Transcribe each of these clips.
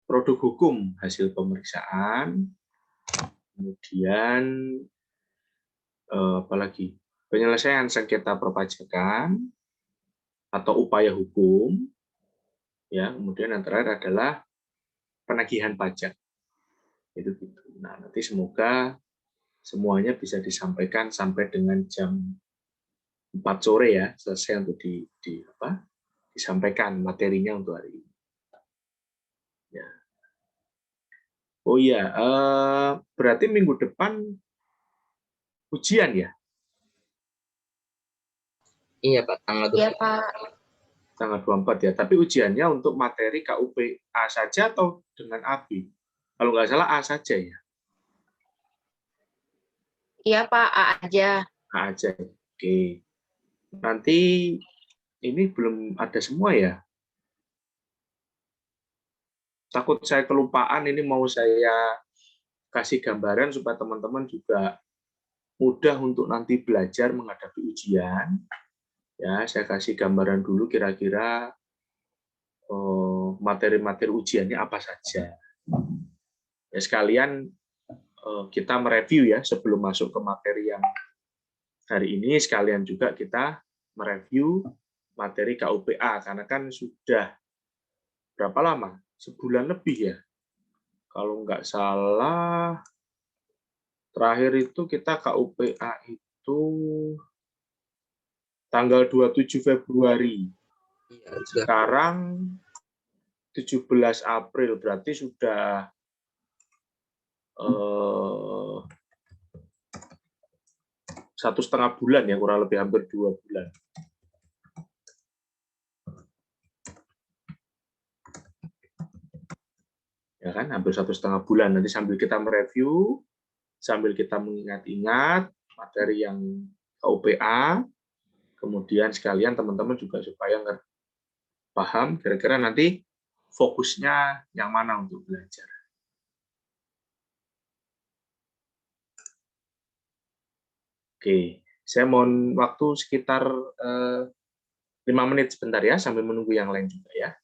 produk hukum hasil pemeriksaan, kemudian apalagi penyelesaian sengketa perpajakan atau upaya hukum, ya. Kemudian yang terakhir adalah penagihan pajak. Itu gitu. Nah, nanti semoga semuanya bisa disampaikan sampai dengan jam 4 sore ya, selesai untuk disampaikan materinya untuk hari ini. Ya. Oh iya, berarti minggu depan ujian ya? Iya Pak, tanggal 24. Iya Pak. Tanggal 24 ya. Tapi ujiannya untuk materi KUP A saja atau dengan AB? Kalau nggak salah A saja ya? Iya Pak, A aja. A aja. Oke. Nanti ini belum ada semua ya? Takut saya kelupaan, ini mau saya kasih gambaran supaya teman-teman juga mudah untuk nanti belajar menghadapi ujian. Ya, saya kasih gambaran dulu kira-kira materi-materi ujiannya apa saja. Ya, sekalian kita mereview ya sebelum masuk ke materi yang hari ini, sekalian juga kita mereview materi KUP-A karena kan sudah berapa lama? Sebulan lebih ya. Kalau nggak salah terakhir itu kita KUP-A itu tanggal 27 Februari. Iya, Sekarang 17 April, berarti sudah 1,5 bulan ya, kurang lebih hampir 2 bulan. Ya kan, hampir 1,5 bulan. Nanti sambil kita mereview, sambil kita mengingat-ingat materi yang KUP-A, kemudian sekalian teman-teman juga supaya paham kira-kira nanti fokusnya yang mana untuk belajar. Oke, saya mohon waktu sekitar 5 menit sebentar ya, sambil menunggu yang lain juga ya.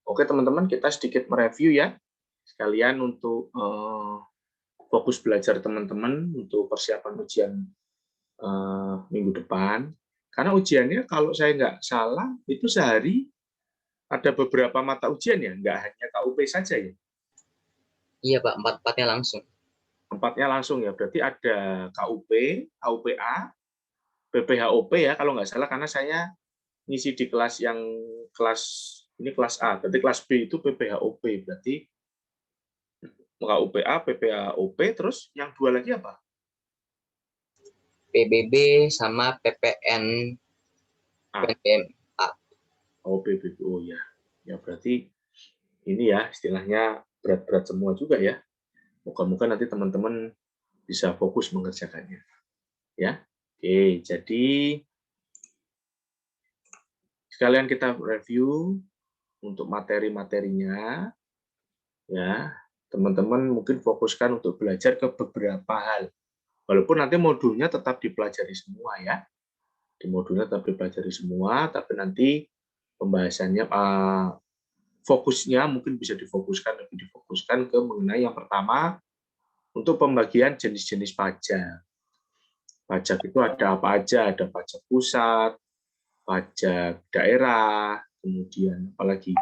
Oke teman-teman, kita sedikit mereview ya, sekalian untuk fokus belajar teman-teman untuk persiapan ujian minggu depan. Karena ujiannya kalau saya nggak salah itu sehari ada beberapa mata ujian ya, nggak hanya KUP saja ya. Iya Pak, 4-4-nya langsung. 4-nya langsung ya, berarti ada KUP, KUP-A, PPHOP ya kalau nggak salah, karena saya ngisi di kelas yang ini kelas A, berarti kelas B itu PPHOP, berarti KUP-A, PPHOP, terus yang dua lagi apa? PBB sama PPN PPMA. Oh, PBB, oh ya. Ya berarti ini ya istilahnya berat-berat semua juga ya. Moga-moga nanti teman-teman bisa fokus mengerjakannya. Ya. Oke, jadi sekalian kita review untuk materi-materinya. Ya, teman-teman mungkin fokuskan untuk belajar ke beberapa hal. Walaupun nanti modulnya tetap dipelajari semua ya. Di modulnya tetap dipelajari semua, tapi nanti pembahasannya fokusnya mungkin bisa lebih difokuskan ke mengenai yang pertama untuk pembagian jenis-jenis pajak. Pajak itu ada apa aja, ada pajak pusat, pajak daerah, kemudian apalagi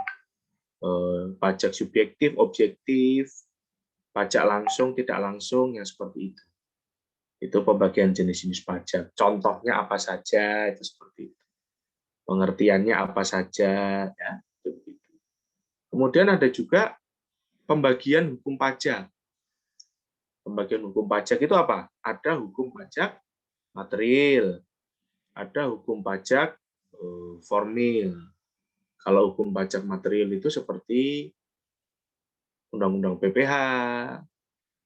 pajak subjektif, objektif, pajak langsung, tidak langsung, yang seperti itu. Itu pembagian jenis-jenis pajak. Contohnya apa saja, itu seperti itu. Pengertiannya apa saja, ya. Kemudian ada juga pembagian hukum pajak. Pembagian hukum pajak itu apa? Ada hukum pajak material, ada hukum pajak formil. Kalau hukum pajak material itu seperti Undang-Undang PPH,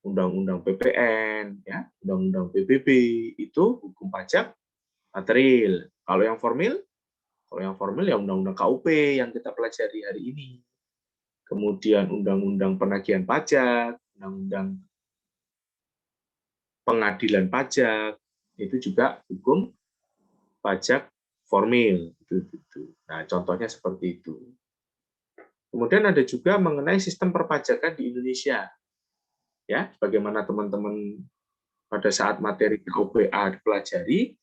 Undang-Undang PPN, ya, Undang-Undang PBB, itu hukum pajak material. Kalau yang formil ya Undang-Undang KUP yang kita pelajari hari ini. Kemudian Undang-Undang Penagihan Pajak, Undang-Undang Pengadilan Pajak, itu juga hukum pajak formil. Nah, contohnya seperti itu. Kemudian ada juga mengenai sistem perpajakan di Indonesia. Ya, bagaimana teman-teman pada saat materi KUPA dipelajari,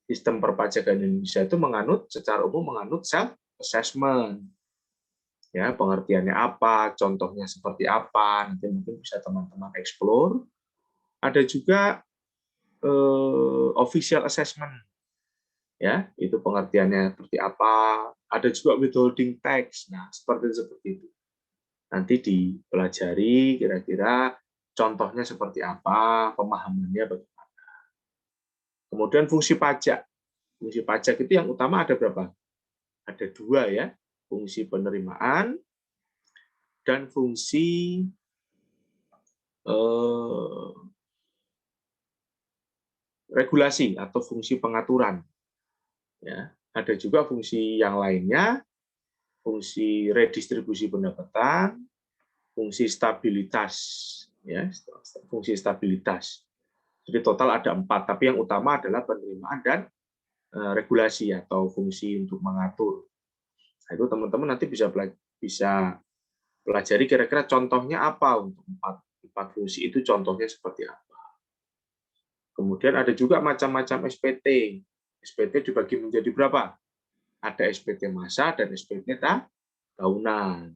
sistem perpajakan Indonesia itu secara umum menganut self assessment. Ya, pengertiannya apa, contohnya seperti apa, nanti mungkin bisa teman-teman explore. Ada juga official assessment. Ya, itu pengertiannya seperti apa. Ada juga withholding tax. Nah, seperti itu. Nanti dipelajari kira-kira contohnya seperti apa, pemahamannya bagaimana. Kemudian fungsi pajak. Fungsi pajak itu yang utama ada berapa? Ada 2 ya. Fungsi penerimaan dan fungsi regulasi atau fungsi pengaturan. Ya, ada juga fungsi yang lainnya, fungsi redistribusi pendapatan, fungsi stabilitas, ya, fungsi stabilitas. Jadi total ada 4, tapi yang utama adalah penerimaan dan regulasi atau fungsi untuk mengatur. Nah, itu teman-teman nanti bisa pelajari kira-kira contohnya apa untuk 4 fungsi itu, contohnya seperti apa. Kemudian ada juga macam-macam SPT. SPT dibagi menjadi berapa? Ada SPT massa dan SPT tahunan.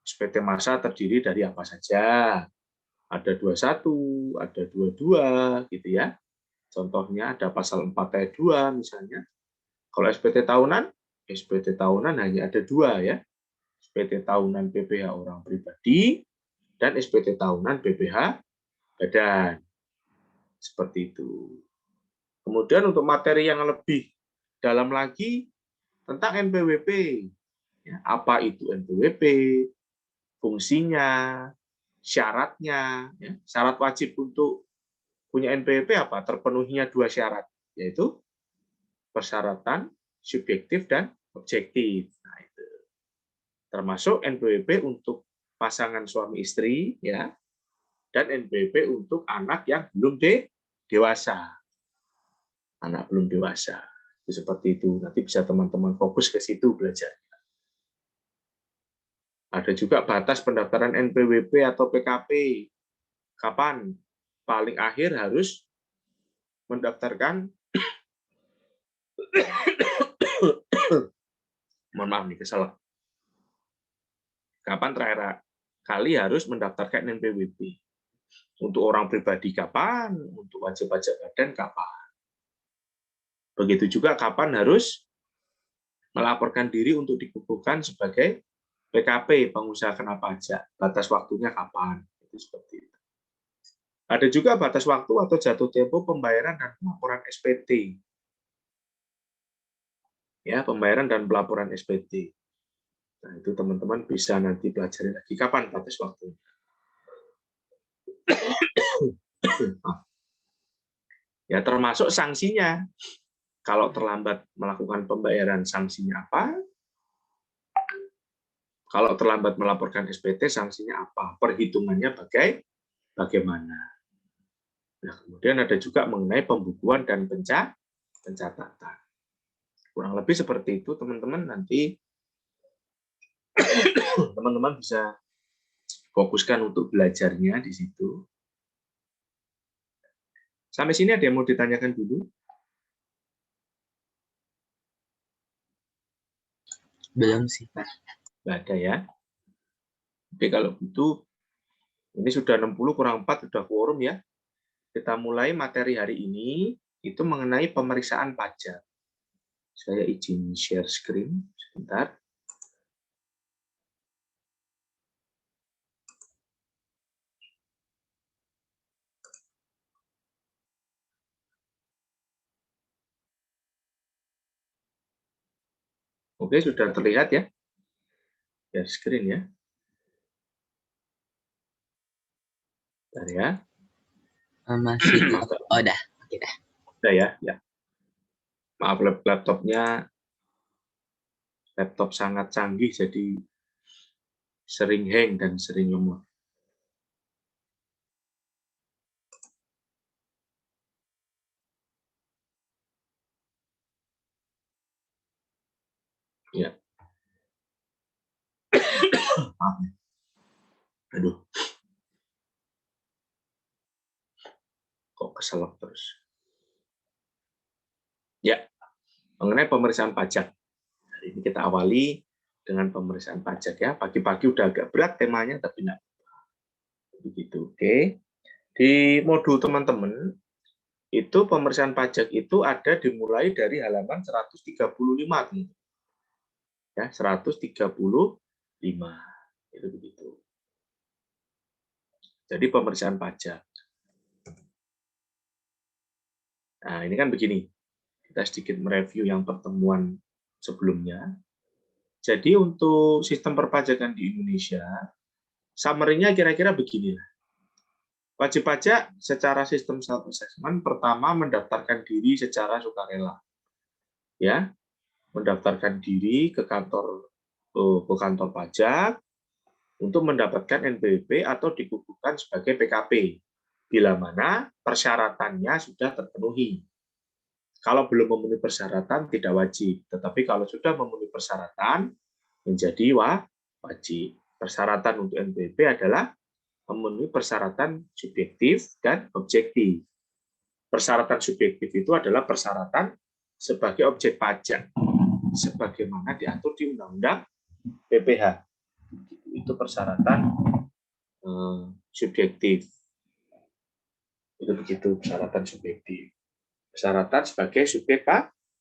SPT massa terdiri dari apa saja? Ada 21, ada 22, gitu ya. Contohnya ada pasal 4 ayat 2 misalnya. Kalau SPT tahunan hanya ada 2 ya. SPT tahunan PPh orang pribadi dan SPT tahunan PPh badan. Seperti itu. Kemudian untuk materi yang lebih dalam lagi tentang NPWP. Ya, apa itu NPWP? Fungsinya, syaratnya. Ya. Syarat wajib untuk punya NPWP apa? Terpenuhinya 2 syarat, yaitu persyaratan subjektif dan objektif. Nah, itu. Termasuk NPWP untuk pasangan suami istri, ya, dan NPWP untuk anak yang belum dewasa. Anak belum dewasa. Itu seperti itu. Nanti bisa teman-teman fokus ke situ belajar. Ada juga batas pendaftaran NPWP atau PKP. Kapan? Paling akhir harus mendaftarkan. Mohon maaf nih, kesal. Kapan terakhir kali harus mendaftarkan NPWP? Untuk orang pribadi kapan? Untuk wajib pajak badan kapan? Begitu juga kapan harus melaporkan diri untuk dikukuhkan sebagai PKP, pengusaha kena pajak. Batas waktunya kapan? Itu seperti itu. Ada juga batas waktu atau jatuh tempo pembayaran dan pelaporan SPT. Ya, pembayaran dan pelaporan SPT. Nah, itu teman-teman bisa nanti pelajari lagi kapan batas waktunya. Ya, termasuk sanksinya. Kalau terlambat melakukan pembayaran, sanksinya apa? Kalau terlambat melaporkan SPT, sanksinya apa? Perhitungannya bagaimana? Nah, kemudian ada juga mengenai pembukuan dan pencatatan. Kurang lebih seperti itu, teman-teman. Nanti teman-teman bisa fokuskan untuk belajarnya di situ. Sampai sini ada yang mau ditanyakan dulu? Belum sih, Pak. Nggak ada ya. Oke, kalau gitu, ini sudah 60 kurang 4, sudah quorum ya. Kita mulai materi hari ini, itu mengenai pemeriksaan pajak. Saya izin share screen, sebentar. Oke, sudah terlihat ya. Share screen ya. Bentar ya. Masih. Oh, dah. Oke, dah. Udah ya, ya. Maaf, laptopnya laptop sangat canggih, jadi sering hang dan sering lemah. Ya. Maaf. Aduh. Kok keselak terus. Ya, mengenai pemeriksaan pajak. Hari ini kita awali dengan pemeriksaan pajak ya. Pagi-pagi udah agak berat temanya, tapi enggak. Begitu, oke. Di modul teman-teman, itu pemeriksaan pajak itu ada dimulai dari halaman 135. Ya, 135. Itu begitu. Jadi pemeriksaan pajak. Nah, ini kan begini. Kita sedikit mereview yang pertemuan sebelumnya. Jadi untuk sistem perpajakan di Indonesia, summary-nya kira-kira begini. Wajib pajak secara sistem self-assessment pertama mendaftarkan diri secara sukarela. Ya, mendaftarkan diri ke kantor pajak untuk mendapatkan NPWP atau dikukuhkan sebagai PKP bila mana persyaratannya sudah terpenuhi. Kalau belum memenuhi persyaratan tidak wajib, tetapi kalau sudah memenuhi persyaratan menjadi wajib. Persyaratan untuk NPWP adalah memenuhi persyaratan subjektif dan objektif. Persyaratan subjektif itu adalah persyaratan sebagai objek pajak, sebagaimana diatur di Undang-Undang PPH. Itu persyaratan subjektif. Itu begitu persyaratan subjektif. Persyaratan sebagai subjek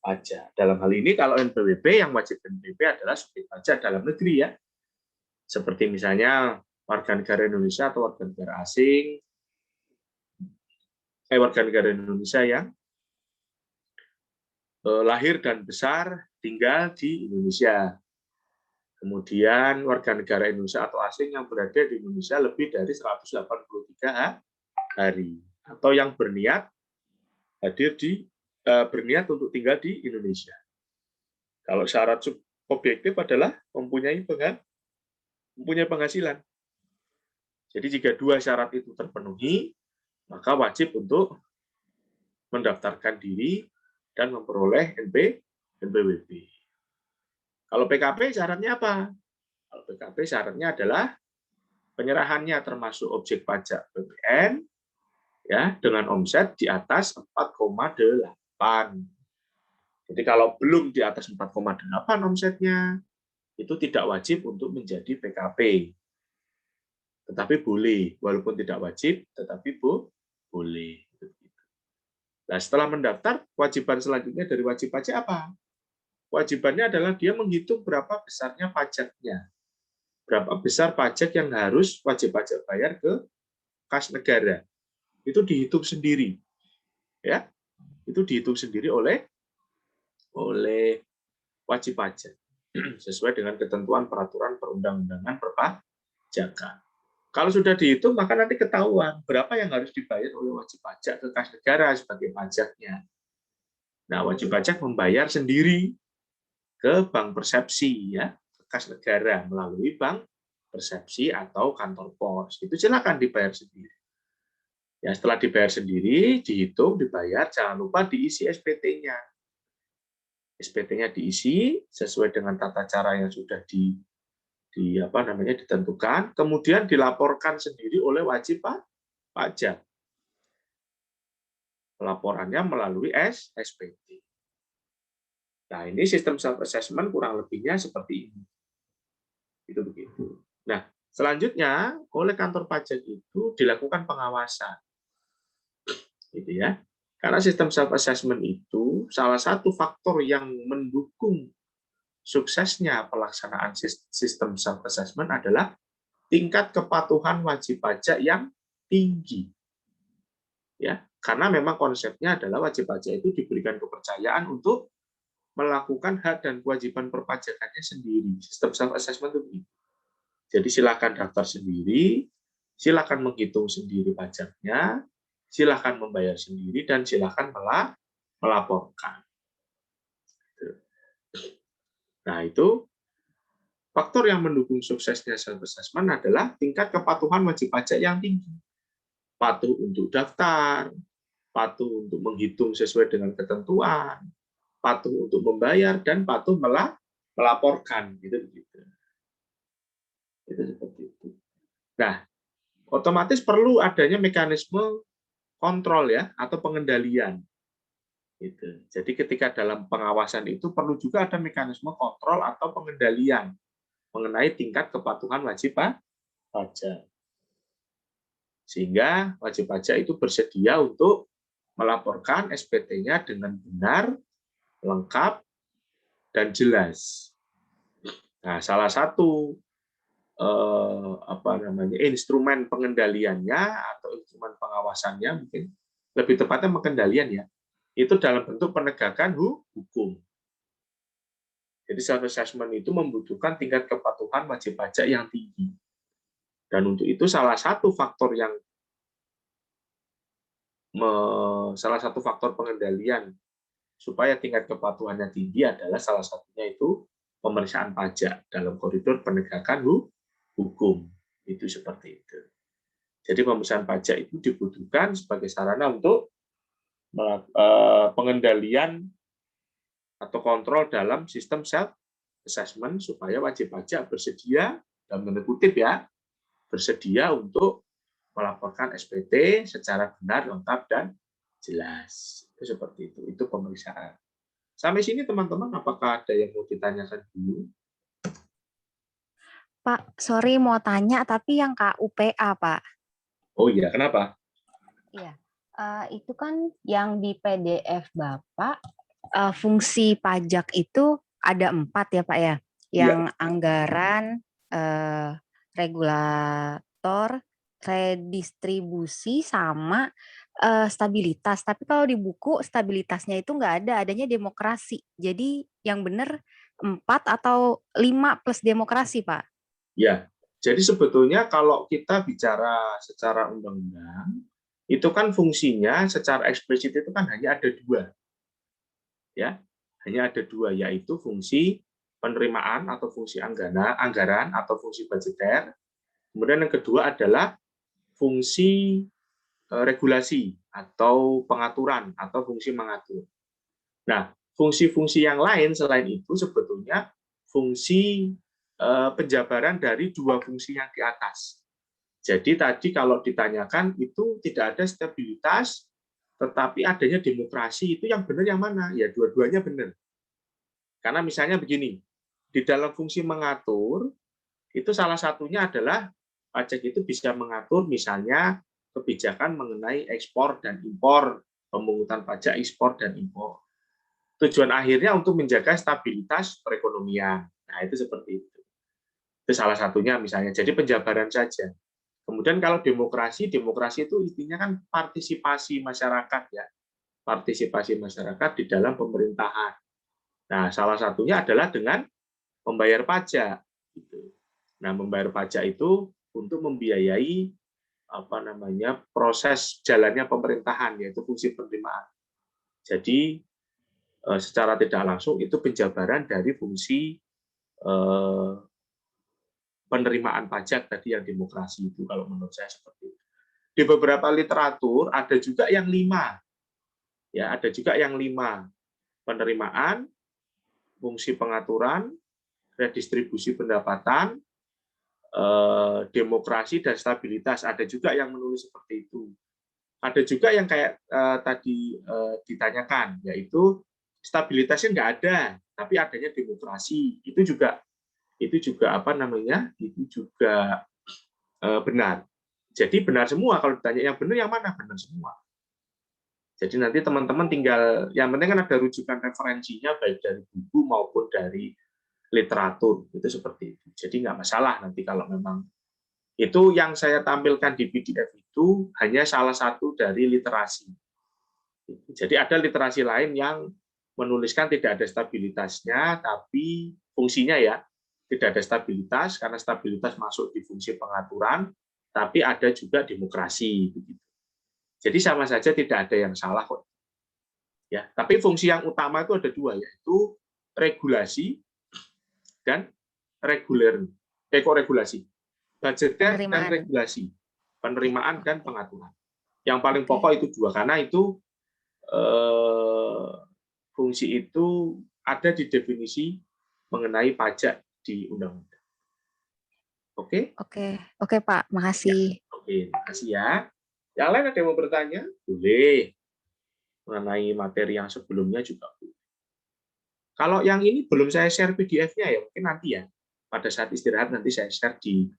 pajak. Dalam hal ini kalau NPWP, yang wajib NPWP adalah subjek pajak dalam negeri ya. Seperti misalnya warga negara Indonesia atau warga negara asing, warga negara Indonesia yang lahir dan besar tinggal di Indonesia. Kemudian warga negara Indonesia atau asing yang berada di Indonesia lebih dari 183 hari. Atau yang berniat berniat untuk tinggal di Indonesia. Kalau syarat objektif adalah mempunyai penghasilan. Jadi jika dua syarat itu terpenuhi, maka wajib untuk mendaftarkan diri dan memperoleh NPWP. Kalau PKP syaratnya apa? Kalau PKP syaratnya adalah penyerahannya termasuk objek pajak PPN ya dengan omset di atas 4,8. Jadi kalau belum di atas 4,8 omsetnya, itu tidak wajib untuk menjadi PKP. Tetapi boleh, walaupun tidak wajib, tetapi boleh. Nah, setelah mendaftar, kewajiban selanjutnya dari wajib pajak apa? Kewajibannya adalah dia menghitung berapa besarnya pajaknya. Berapa besar pajak yang harus wajib pajak bayar ke kas negara. Itu dihitung sendiri. Ya. Itu dihitung sendiri oleh wajib pajak sesuai dengan ketentuan peraturan perundang-undangan perpajakan. Kalau sudah dihitung, maka nanti ketahuan berapa yang harus dibayar oleh wajib pajak ke kas negara sebagai pajaknya. Nah, wajib pajak membayar sendiri ke bank persepsi, ya, ke kas negara melalui bank persepsi atau kantor pos. Itu silakan dibayar sendiri. Ya, setelah dibayar sendiri, dihitung, dibayar, jangan lupa diisi SPT-nya. SPT-nya diisi sesuai dengan tata cara yang sudah ditentukan, kemudian dilaporkan sendiri oleh wajib pajak. Laporannya melalui SPT. Nah, ini sistem self-assessment kurang lebihnya seperti ini. Itu begitu. Nah, selanjutnya oleh kantor pajak itu dilakukan pengawasan. Gitu ya. Karena sistem self-assessment itu salah satu faktor yang mendukung suksesnya pelaksanaan sistem self-assessment adalah tingkat kepatuhan wajib pajak yang tinggi. Ya, karena memang konsepnya adalah wajib pajak itu diberikan kepercayaan untuk melakukan hak dan kewajiban perpajakannya sendiri. Sistem self-assessment itu begitu. Jadi silakan daftar sendiri, silakan menghitung sendiri pajaknya, silakan membayar sendiri, dan silakan melaporkan. Nah, itu faktor yang mendukung suksesnya self-assessment adalah tingkat kepatuhan wajib pajak yang tinggi. Patuh untuk daftar, patuh untuk menghitung sesuai dengan ketentuan, patuh untuk membayar, dan patuh melaporkan. Gitu. Itu seperti itu. Nah, otomatis perlu adanya mekanisme kontrol ya atau pengendalian. Gitu. Jadi ketika dalam pengawasan itu perlu juga ada mekanisme kontrol atau pengendalian mengenai tingkat kepatuhan wajib pajak. Sehingga wajib pajak itu bersedia untuk melaporkan SPT-nya dengan benar, lengkap, dan jelas. Nah, salah satu instrumen pengendaliannya atau instrumen pengawasannya mungkin lebih tepatnya pengendalian ya, itu dalam bentuk penegakan hukum. Jadi self-assessment itu membutuhkan tingkat kepatuhan wajib pajak yang tinggi. Dan untuk itu salah satu faktor pengendalian supaya tingkat kepatuhannya tinggi adalah salah satunya itu pemeriksaan pajak dalam koridor penegakan hukum. Itu seperti itu. Jadi pemeriksaan pajak itu dibutuhkan sebagai sarana untuk pengendalian atau kontrol dalam sistem self-assessment supaya wajib pajak bersedia, dalam tanda kutip ya, bersedia untuk melaporkan SPT secara benar, lengkap, dan jelas. Itu seperti itu. Itu pemeriksaan. Sampai sini teman-teman, apakah ada yang mau ditanyakan dulu? Pak, sorry mau tanya, tapi yang KUPA, Pak. Oh iya, kenapa? Iya, itu kan yang di PDF Bapak, fungsi pajak itu ada 4 ya Pak ya? Yang anggaran, regulator, redistribusi, sama stabilitas. Tapi kalau di buku stabilitasnya itu nggak ada, adanya demokrasi. Jadi yang benar 4 atau 5 plus demokrasi, Pak? Ya, jadi sebetulnya kalau kita bicara secara undang-undang, itu kan fungsinya secara eksplisit itu kan hanya ada 2. Ya, hanya ada 2, yaitu fungsi penerimaan atau fungsi anggaran atau fungsi budgeter. Kemudian yang kedua adalah fungsi regulasi atau pengaturan atau fungsi mengatur. Nah, fungsi-fungsi yang lain selain itu sebetulnya fungsi penjabaran dari 2 fungsi yang di atas. Jadi tadi kalau ditanyakan itu tidak ada stabilitas, tetapi adanya demokrasi, itu yang benar yang mana? Ya dua-duanya benar. Karena misalnya begini, di dalam fungsi mengatur, itu salah satunya adalah pajak itu bisa mengatur misalnya kebijakan mengenai ekspor dan impor, pemungutan pajak ekspor dan impor. Tujuan akhirnya untuk menjaga stabilitas perekonomian. Nah, itu seperti itu. Itu salah satunya misalnya. Jadi penjabaran saja. Kemudian kalau demokrasi itu intinya kan partisipasi masyarakat ya. Partisipasi masyarakat di dalam pemerintahan. Nah, salah satunya adalah dengan membayar pajak. Nah, membayar pajak itu untuk membiayai proses jalannya pemerintahan, yaitu fungsi penerimaan. Jadi secara tidak langsung itu penjabaran dari fungsi penerimaan pajak tadi yang demokrasi itu, kalau menurut saya seperti itu. Di beberapa literatur ada juga yang 5, ya ada juga yang 5 penerimaan, fungsi pengaturan, redistribusi pendapatan, demokrasi dan stabilitas. Ada juga yang menulis seperti itu. Ada juga yang kayak tadi ditanyakan, yaitu stabilitasnya nggak ada, tapi adanya demokrasi. Itu juga apa namanya? Itu juga benar. Jadi benar semua. Kalau ditanya yang benar yang mana? Benar semua. Jadi nanti teman-teman tinggal, yang penting kan ada rujukan referensinya baik dari buku maupun dari literatur, itu seperti itu. Jadi nggak masalah nanti kalau memang itu yang saya tampilkan di PDF itu hanya salah satu dari literasi. Jadi ada literasi lain yang menuliskan tidak ada stabilitasnya, tapi fungsinya ya tidak ada stabilitas karena stabilitas masuk di fungsi pengaturan, tapi ada juga demokrasi. Jadi sama saja tidak ada yang salah kok. Ya, tapi fungsi yang utama itu ada dua, yaitu regulasi dan reguler. Regulasi. Budgeter dan regulasi. Penerimaan dan pengaturan. Yang paling pokok itu dua, karena itu fungsi itu ada di definisi mengenai pajak di undang-undang. Oke? Oke Pak, makasih. Ya, oke, makasih ya. Yang lain ada yang mau bertanya? Boleh. Mengenai materi yang sebelumnya juga boleh. Kalau yang ini belum saya share PDF-nya ya, mungkin nanti ya. Pada saat istirahat nanti saya share di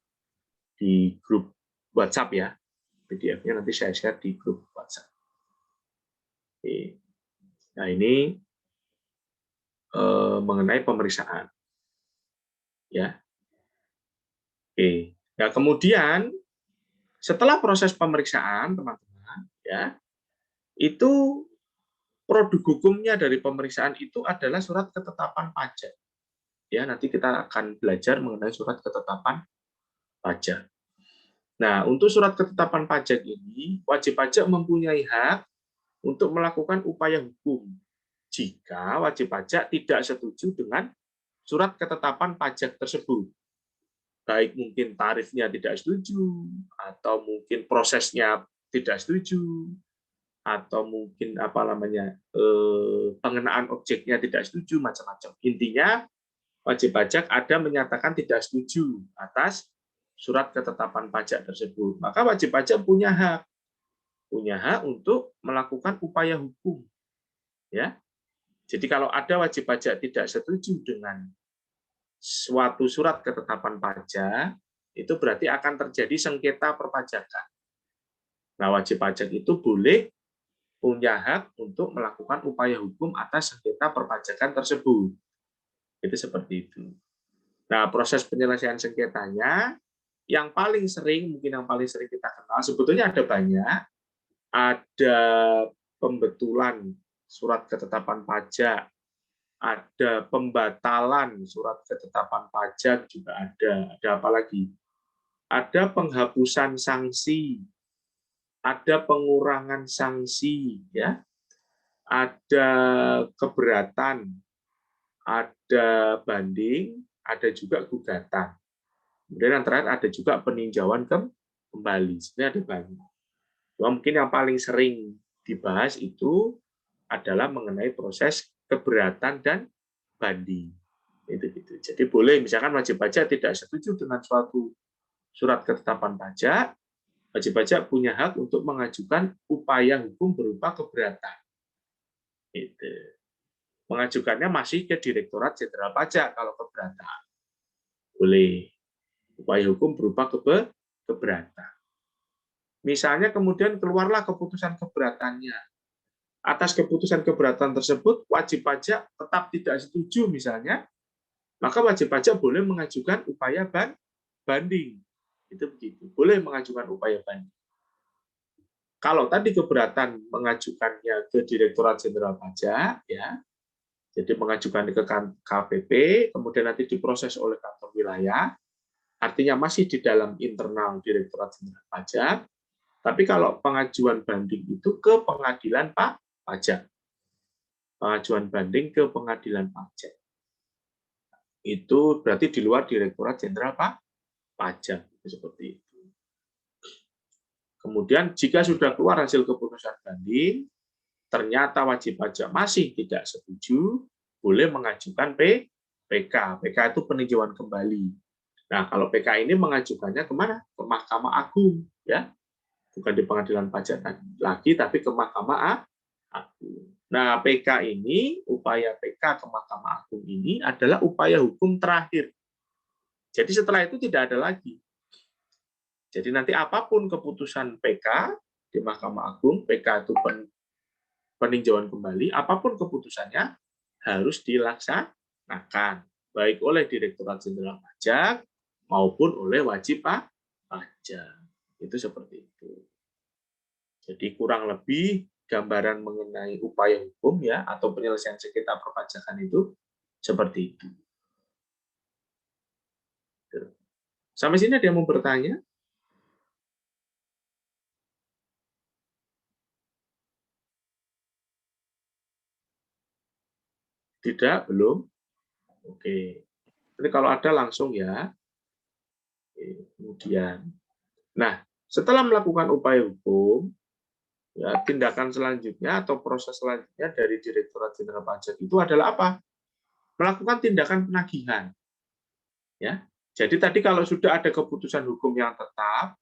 grup WhatsApp ya. PDF-nya nanti saya share di grup WhatsApp. Oke. Nah, ini mengenai pemeriksaan. Ya. Oke. Nah, kemudian setelah proses pemeriksaan, teman-teman, ya, itu produk hukumnya dari pemeriksaan itu adalah surat ketetapan pajak. Ya, nanti kita akan belajar mengenai surat ketetapan pajak. Nah, untuk surat ketetapan pajak ini, wajib pajak mempunyai hak untuk melakukan upaya hukum jika wajib pajak tidak setuju dengan surat ketetapan pajak tersebut. Baik mungkin tarifnya tidak setuju, atau mungkin prosesnya tidak setuju, atau mungkin pengenaan objeknya tidak setuju, macam-macam. Intinya wajib pajak ada menyatakan tidak setuju atas surat ketetapan pajak tersebut. Maka wajib pajak punya hak untuk melakukan upaya hukum. Ya. Jadi kalau ada wajib pajak tidak setuju dengan suatu surat ketetapan pajak, itu berarti akan terjadi sengketa perpajakan. Nah, wajib pajak itu punya hak untuk melakukan upaya hukum atas sengketa perpajakan tersebut. Itu seperti itu. Nah, proses penyelesaian sengketanya yang paling sering kita kenal, sebetulnya ada banyak. Ada pembetulan surat ketetapan pajak, ada pembatalan surat ketetapan pajak juga ada. Ada apa lagi? Ada penghapusan sanksi, ada pengurangan sanksi, ya. Ada keberatan, ada banding, ada juga gugatan. Kemudian yang terakhir ada juga peninjauan kembali. Sebenarnya ada banyak. Cuma mungkin yang paling sering dibahas itu adalah mengenai proses keberatan dan banding. Itu gitu. Jadi boleh misalkan wajib pajak tidak setuju dengan suatu surat ketetapan pajak, wajib pajak punya hak untuk mengajukan upaya hukum berupa keberatan. Itu. Mengajukannya masih ke Direktorat Jenderal Pajak kalau keberatan. Boleh. Upaya hukum berupa keberatan. Misalnya kemudian keluarlah keputusan keberatannya. Atas keputusan keberatan tersebut, wajib pajak tetap tidak setuju misalnya, maka wajib pajak boleh mengajukan upaya banding. Itu begitu. Boleh mengajukan upaya banding. Kalau tadi keberatan mengajukannya ke Direktorat Jenderal Pajak, ya, jadi mengajukan ke KPP, kemudian nanti diproses oleh kantor wilayah, artinya masih di dalam internal Direktorat Jenderal Pajak. Tapi kalau pengajuan banding itu ke pengadilan pajak. Pengajuan banding ke pengadilan pajak. Itu berarti di luar Direktorat Jenderal Pajak. Seperti itu. Kemudian jika sudah keluar hasil keputusan banding, ternyata wajib pajak masih tidak setuju, boleh mengajukan PK. PK itu peninjauan kembali. Nah, kalau PK ini mengajukannya kemana? Ke Mahkamah Agung. Ya. Bukan di pengadilan pajak lagi, tapi ke Mahkamah Agung. Nah, PK ini, upaya PK ke Mahkamah Agung ini adalah upaya hukum terakhir. Jadi setelah itu tidak ada lagi. Jadi nanti apapun keputusan PK di Mahkamah Agung, PK itu peninjauan kembali, apapun keputusannya harus dilaksanakan, baik oleh Direktorat Jenderal Pajak maupun oleh wajib pajak. Itu seperti itu. Jadi kurang lebih gambaran mengenai upaya hukum ya atau penyelesaian sengketa perpajakan itu seperti itu. Sampai sini ada yang mau bertanya? Tidak, belum? Oke. Jadi kalau ada langsung ya. Kemudian, nah setelah melakukan upaya hukum, ya, tindakan selanjutnya atau proses selanjutnya dari Direktorat Jenderal Pajak itu adalah apa? Melakukan tindakan penagihan. Ya, jadi tadi kalau sudah ada keputusan hukum yang tetap,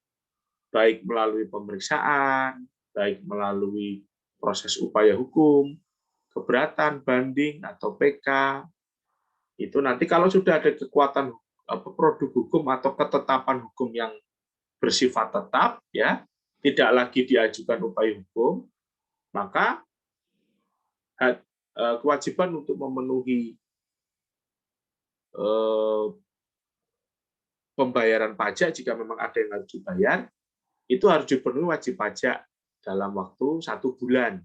baik melalui pemeriksaan, baik melalui proses upaya hukum, keberatan, banding atau PK, itu nanti kalau sudah ada kekuatan produk hukum atau ketetapan hukum yang bersifat tetap, ya, tidak lagi diajukan upaya hukum, maka kewajiban untuk memenuhi pembayaran pajak jika memang ada yang harus dibayar, itu harus dipenuhi wajib pajak dalam waktu 1 bulan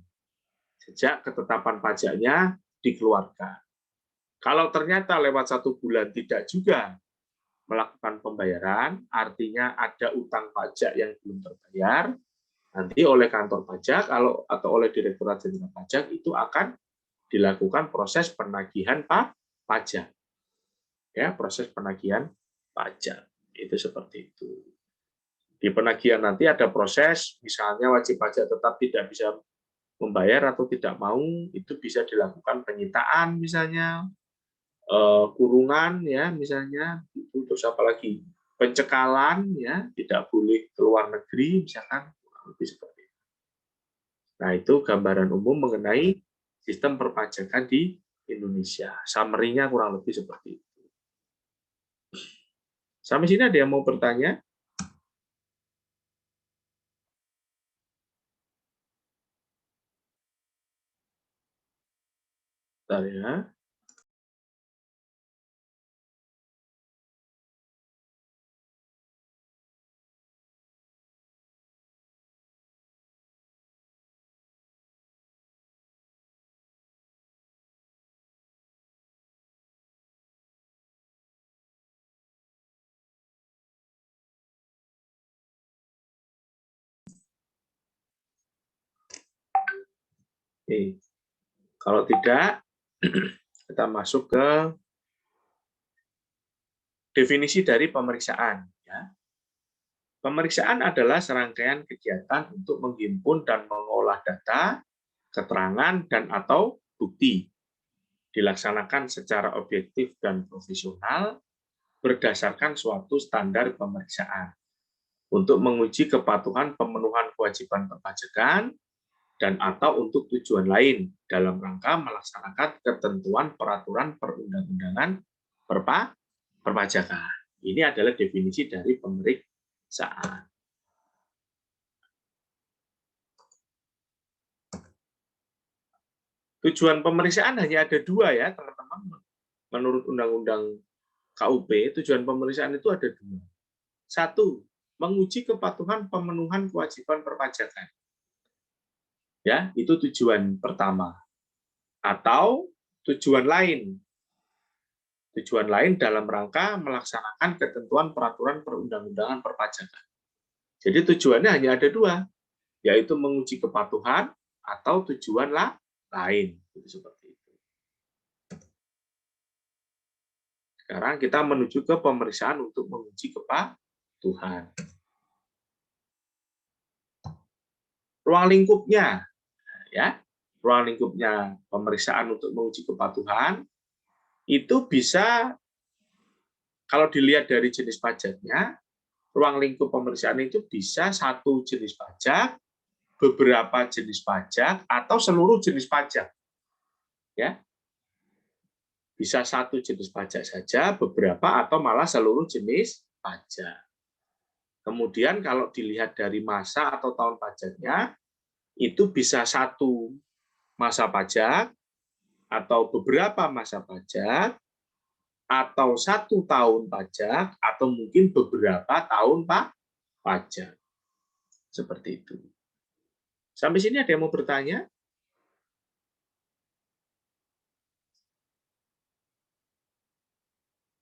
sejak ketetapan pajaknya dikeluarkan. Kalau ternyata lewat 1 bulan tidak juga melakukan pembayaran, artinya ada utang pajak yang belum terbayar, nanti oleh kantor pajak atau oleh Direktorat Jenderal Pajak itu akan dilakukan proses penagihan pajak. Ya, proses penagihan pajak. Itu seperti itu. Di penagihan nanti ada proses, misalnya wajib pajak tetap tidak bisa membayar atau tidak mau, itu bisa dilakukan penyitaan misalnya, kurungan ya misalnya, itu terus apalagi pencekalan ya, tidak boleh keluar negeri misalkan, lebih seperti itu. Nah, itu gambaran umum mengenai sistem perpajakan di Indonesia. Summary-nya kurang lebih seperti itu. Sampai sini ada yang mau bertanya? Bentar ya. Oke. Kalau tidak, kita masuk ke definisi dari pemeriksaan. Ya. Pemeriksaan adalah serangkaian kegiatan untuk menghimpun dan mengolah data, keterangan, dan atau bukti. Dilaksanakan secara objektif dan profesional berdasarkan suatu standar pemeriksaan untuk menguji kepatuhan pemenuhan kewajiban perpajakan dan atau untuk tujuan lain dalam rangka melaksanakan ketentuan peraturan perundang-undangan perpajakan. Ini adalah definisi dari pemeriksaan. Tujuan pemeriksaan hanya ada 2 ya, teman-teman. Menurut Undang-Undang KUP, tujuan pemeriksaan itu ada 2. 1, menguji kepatuhan pemenuhan kewajiban perpajakan. Ya, itu tujuan pertama. Atau tujuan lain. Tujuan lain dalam rangka melaksanakan ketentuan peraturan perundang-undangan perpajakan. Jadi tujuannya hanya ada 2, yaitu menguji kepatuhan atau tujuan lain. Itu seperti itu. Sekarang kita menuju ke pemeriksaan untuk menguji kepatuhan. Ruang lingkupnya, ya, ruang lingkupnya pemeriksaan untuk menguji kepatuhan itu bisa, kalau dilihat dari jenis pajaknya, ruang lingkup pemeriksaan itu bisa 1 jenis pajak beberapa jenis pajak atau seluruh jenis pajak. Ya. Bisa satu jenis pajak saja, beberapa atau malah seluruh jenis pajak. Kemudian kalau dilihat dari masa atau tahun pajaknya, itu bisa satu masa pajak, atau beberapa masa pajak, atau 1 tahun pajak, atau mungkin beberapa tahun pajak. Seperti itu. Sampai sini ada yang mau bertanya?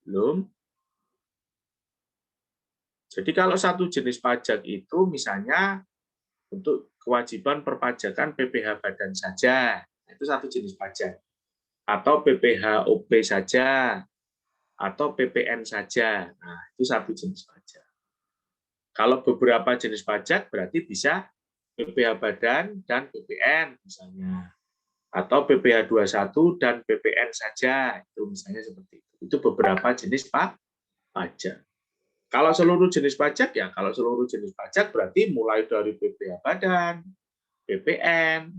Belum? Jadi kalau satu jenis pajak itu misalnya untuk kewajiban perpajakan PPh badan saja, itu satu jenis pajak. Atau PPh OP saja, atau PPN saja. Nah, itu satu jenis pajak. Kalau beberapa jenis pajak berarti bisa PPh badan dan PPN misalnya. Atau PPh 21 dan PPN saja, itu misalnya seperti itu. Itu beberapa jenis pajak. Kalau seluruh jenis pajak, ya kalau seluruh jenis pajak berarti mulai dari PPh badan, PPN,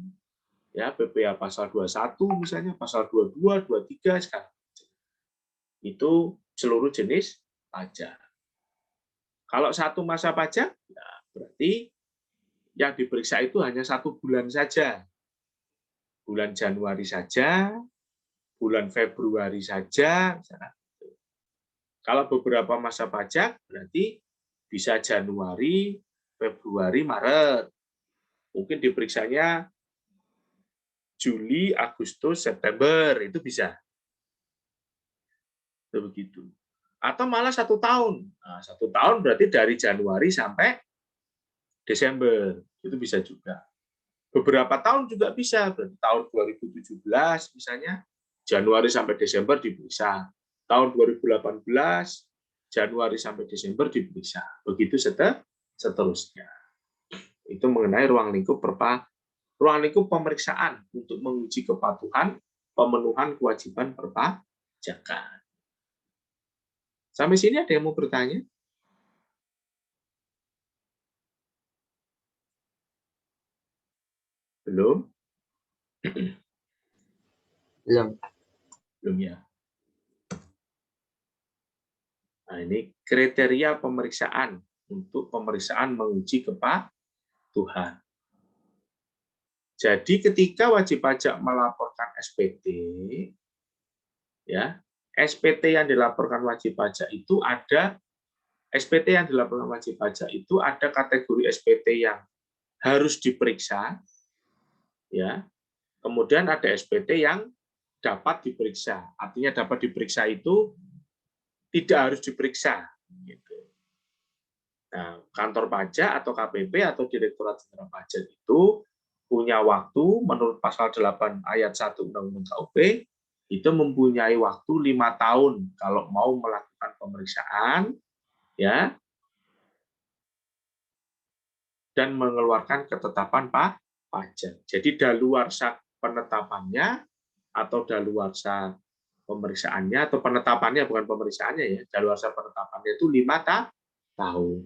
ya PPh pasal 21 misalnya, pasal 22, 23 sekarang. Itu seluruh jenis pajak. Kalau satu masa pajak, ya berarti yang diperiksa itu hanya 1 bulan saja. Bulan Januari saja, bulan Februari saja. Misalnya. Kalau beberapa masa pajak, berarti bisa Januari, Februari, Maret. Mungkin diperiksanya Juli, Agustus, September, itu bisa. Itu begitu. Atau malah 1 tahun. Nah, 1 tahun berarti dari Januari sampai Desember. Itu bisa juga. Beberapa tahun juga bisa. Berarti tahun 2017 misalnya, Januari sampai Desember diperiksa. Tahun 2018, Januari sampai Desember diperiksa. Begitu seterusnya. Itu mengenai ruang lingkup pemeriksaan untuk menguji kepatuhan pemenuhan kewajiban perpajakan. Sampai sini ada yang mau bertanya? Belum? Belum. Belum ya. Nah, ini kriteria pemeriksaan untuk pemeriksaan menguji kepatuhan. Jadi ketika wajib pajak melaporkan SPT, ya, SPT yang dilaporkan wajib pajak itu ada SPT yang dilaporkan wajib pajak itu ada kategori SPT yang harus diperiksa, ya. Kemudian ada SPT yang dapat diperiksa. Artinya dapat diperiksa itu tidak harus diperiksa. Gitu. Nah, kantor pajak atau KPP atau Direktorat Jenderal Pajak itu punya waktu menurut pasal 8 ayat 1 Undang-Undang KUP itu mempunyai waktu 5 tahun kalau mau melakukan pemeriksaan, ya, dan mengeluarkan ketetapan pajak. Jadi daluarsa penetapannya atau daluarsa pemeriksaannya atau penetapannya bukan pemeriksaannya ya, daluarsa penetapannya itu 5 tahun.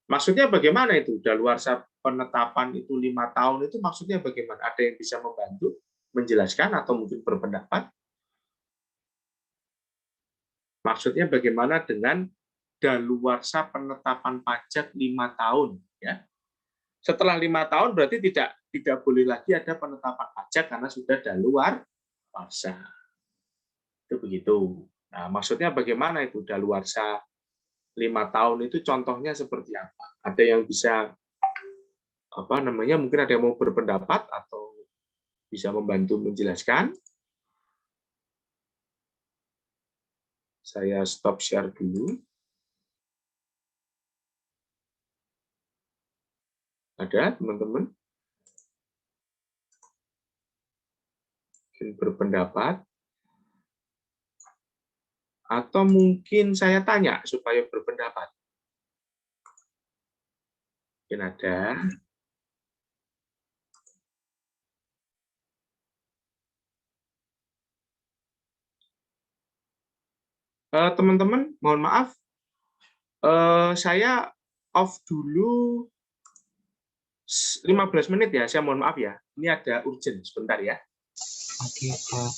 Maksudnya bagaimana itu? Daluarsa penetapan itu 5 tahun itu maksudnya bagaimana? Ada yang bisa membantu menjelaskan atau mungkin berpendapat? Maksudnya bagaimana dengan daluarsa penetapan pajak 5 tahun? Ya. Setelah 5 tahun berarti tidak boleh lagi ada penetapan pajak karena sudah daluarsa. Itu begitu. Nah, maksudnya bagaimana itu daluarsa 5 tahun itu contohnya seperti apa? Ada yang bisa mungkin ada yang mau berpendapat atau bisa membantu menjelaskan? Saya stop share dulu. Ada teman-teman? Mungkin berpendapat? Atau mungkin saya tanya supaya berpendapat? Mungkin ada. Teman-teman, mohon maaf, saya off dulu 15 menit ya, saya mohon maaf ya. Ini ada urgent sebentar ya. Oke, Pak.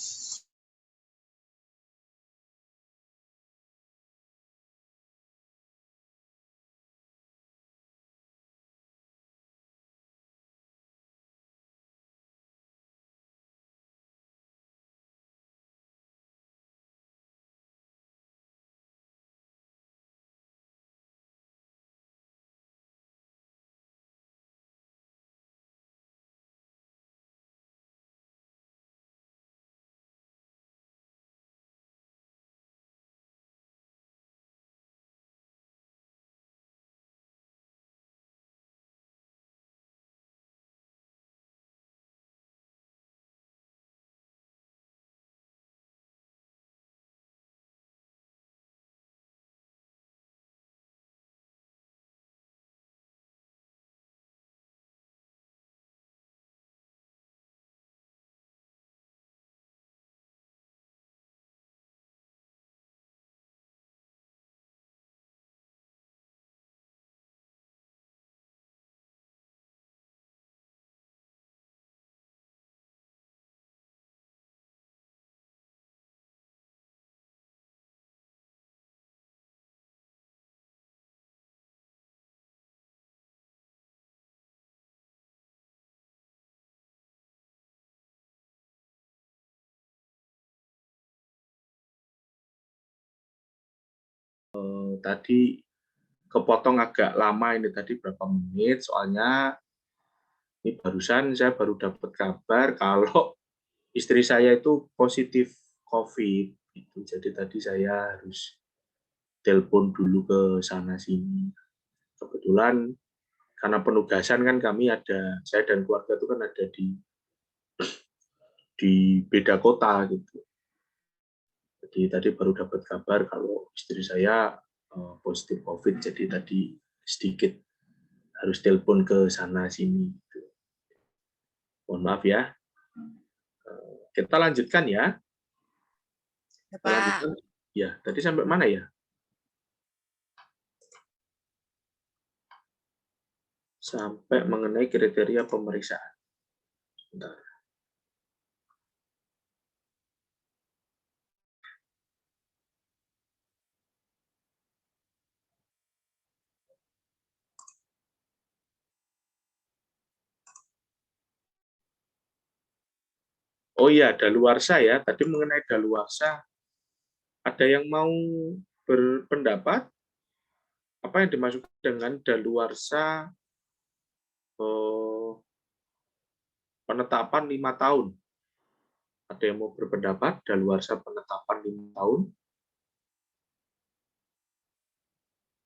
Tadi kepotong agak lama ini tadi berapa menit, soalnya ini barusan saya baru dapat kabar kalau istri saya itu positif COVID. Gitu. Jadi tadi saya harus telepon dulu ke sana sini. Kebetulan karena penugasan kan kami ada, saya dan keluarga itu kan ada di beda kota gitu. Jadi tadi baru dapat kabar kalau istri saya positif COVID, jadi tadi sedikit harus telepon ke sana sini. Gitu. Mohon maaf ya. Kita lanjutkan ya. Kita lanjutkan. Ya, tadi sampai mana ya? Sampai mengenai kriteria pemeriksaan. Sebentar. Oh iya, daluarsa ya. Tadi mengenai daluarsa, ada yang mau berpendapat apa yang dimaksud dengan daluarsa penetapan 5 tahun? Ada yang mau berpendapat daluarsa penetapan 5 tahun?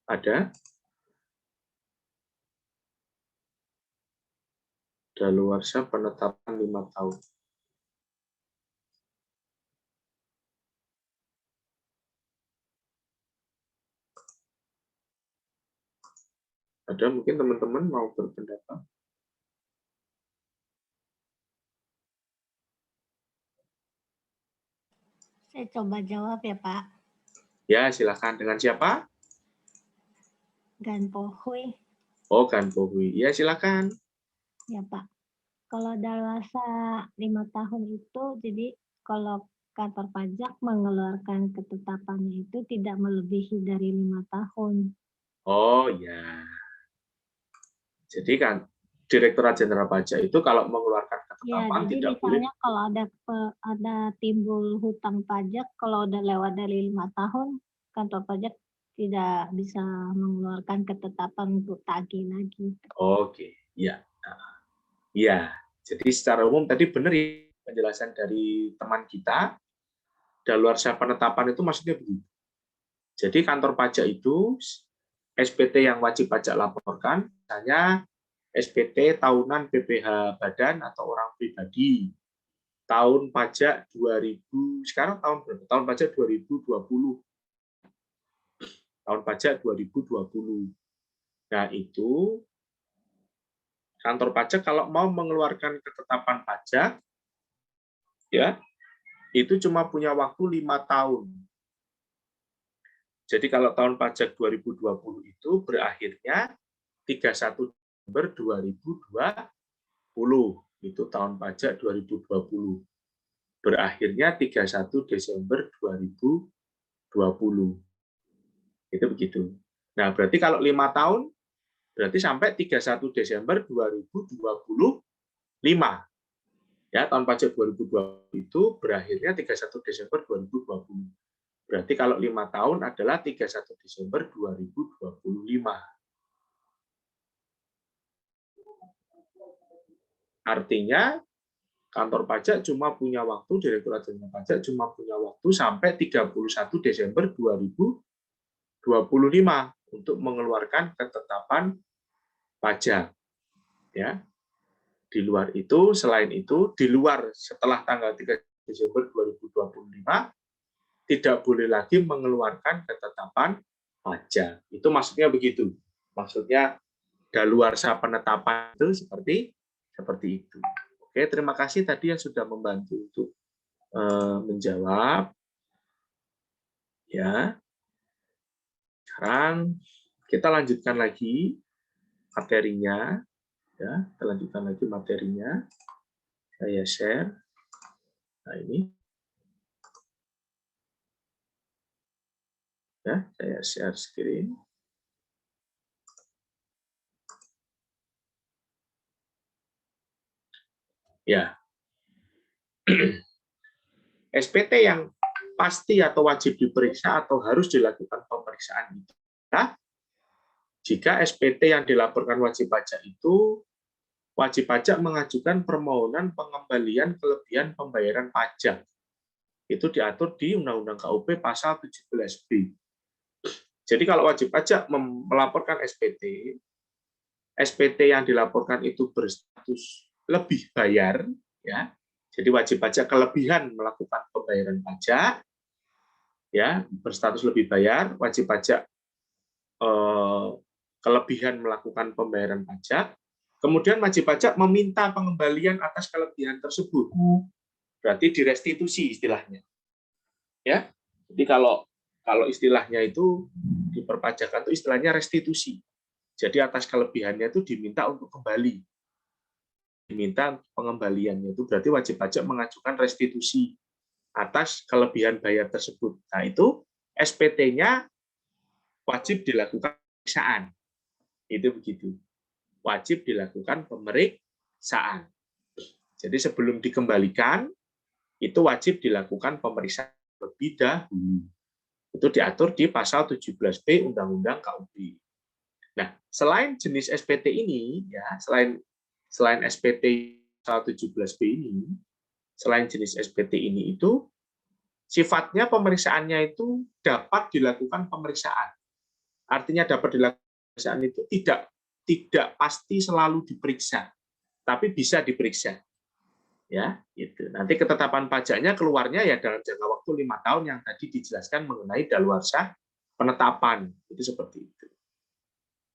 Ada? Daluarsa penetapan 5 tahun. Ada mungkin teman-teman mau berpendapat? Saya coba jawab ya, Pak. Ya, silakan. Dengan siapa? Gan Pohui. Oh, Gan Pohui. Ya, silakan. Ya, Pak. Kalau daluarsa 5 tahun itu, jadi kalau kantor pajak mengeluarkan ketetapannya itu tidak melebihi dari 5 tahun. Oh, ya. Jadi kan Direktorat Jenderal Pajak itu kalau mengeluarkan Ya, ketetapan jadi tidak boleh. misalnya kalau ada timbul hutang pajak, kalau udah lewat dari 5 tahun, kantor pajak tidak bisa mengeluarkan ketetapan untuk tagih lagi. Oke, ya. Ya, jadi secara umum tadi benar ya penjelasan dari teman kita. Daluarsa penetapan itu maksudnya begini. Jadi kantor pajak itu SPT yang wajib pajak laporkan, misalnya SPT tahunan BPH badan atau orang pribadi. Tahun pajak 2000, sekarang tahun berapa? Tahun pajak 2020. Tahun pajak 2020. Nah, itu kantor pajak kalau mau mengeluarkan ketetapan pajak, ya, itu cuma punya waktu 5 tahun. Jadi kalau tahun pajak 2020 itu berakhirnya 31 Desember 2020. Itu tahun pajak 2020. Berakhirnya 31 Desember 2020. Itu begitu. Nah, berarti kalau 5 tahun, berarti sampai 31 Desember 2025. Ya, tahun pajak 2020 itu berakhirnya 31 Desember 2020. Berarti kalau 5 tahun adalah 31 Desember 2025. Artinya, kantor pajak cuma punya waktu, Direktorat Jenderal Pajak cuma punya waktu sampai 31 Desember 2025 untuk mengeluarkan ketetapan pajak. Ya. Di luar itu, selain itu, di luar setelah tanggal 3 Desember 2025, tidak boleh lagi mengeluarkan ketetapan pajak. Itu maksudnya begitu. Maksudnya daluarsa penetapan itu seperti itu. Oke, terima kasih tadi yang sudah membantu untuk menjawab. Ya. Sekarang kita lanjutkan lagi materinya. Ya, kita lanjutkan lagi materinya. Saya share. Nah, ini. Ya, saya share screen. Ya. SPT yang pasti atau wajib diperiksa atau harus dilakukan pemeriksaan itu. Nah, jika SPT yang dilaporkan wajib pajak itu, wajib pajak mengajukan permohonan pengembalian kelebihan pembayaran pajak. Itu diatur di Undang-Undang KUP pasal 17B. Jadi kalau wajib pajak melaporkan SPT, SPT yang dilaporkan itu berstatus lebih bayar, ya. Jadi wajib pajak kelebihan melakukan pembayaran pajak, ya, berstatus lebih bayar, wajib pajak kelebihan melakukan pembayaran pajak, kemudian wajib pajak meminta pengembalian atas kelebihan tersebut. Berarti direstitusi istilahnya. Ya. Jadi kalau istilahnya itu di perpajakan itu istilahnya restitusi. Jadi atas kelebihannya itu diminta untuk kembali. Diminta pengembaliannya itu berarti wajib pajak mengajukan restitusi atas kelebihan bayar tersebut. Nah, itu SPT-nya wajib dilakukan pemeriksaan. Itu begitu. Wajib dilakukan pemeriksaan. Jadi sebelum dikembalikan, itu wajib dilakukan pemeriksaan lebih dahulu. Itu diatur di pasal 17B Undang-Undang KUP. Nah, selain jenis SPT ini, ya, selain SPT pasal 17B ini, selain jenis SPT ini itu sifatnya pemeriksaannya itu dapat dilakukan pemeriksaan. Artinya dapat dilakukan pemeriksaan itu tidak pasti selalu diperiksa, tapi bisa diperiksa. Ya, itu. Nanti ketetapan pajaknya keluarnya ya dalam jangka waktu 5 tahun yang tadi dijelaskan mengenai daluarsa penetapan. Itu seperti itu.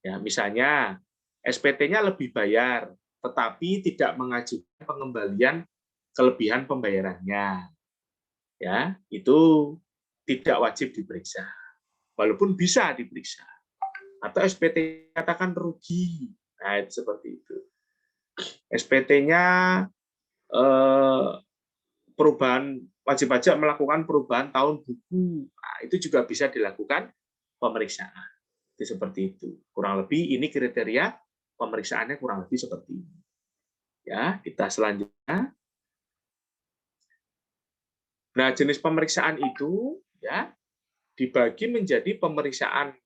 Ya, misalnya SPT-nya lebih bayar, tetapi tidak mengajukan pengembalian kelebihan pembayarannya. Ya, itu tidak wajib diperiksa. Walaupun bisa diperiksa. Atau SPT katakan rugi. Nah, itu seperti itu. SPT-nya perubahan, wajib pajak melakukan perubahan tahun buku. Nah, itu juga bisa dilakukan pemeriksaan. Itu seperti itu. Kurang lebih ini kriteria pemeriksaannya kurang lebih seperti ini. Ya, kita selanjutnya. Nah, jenis pemeriksaan itu ya dibagi menjadi pemeriksaan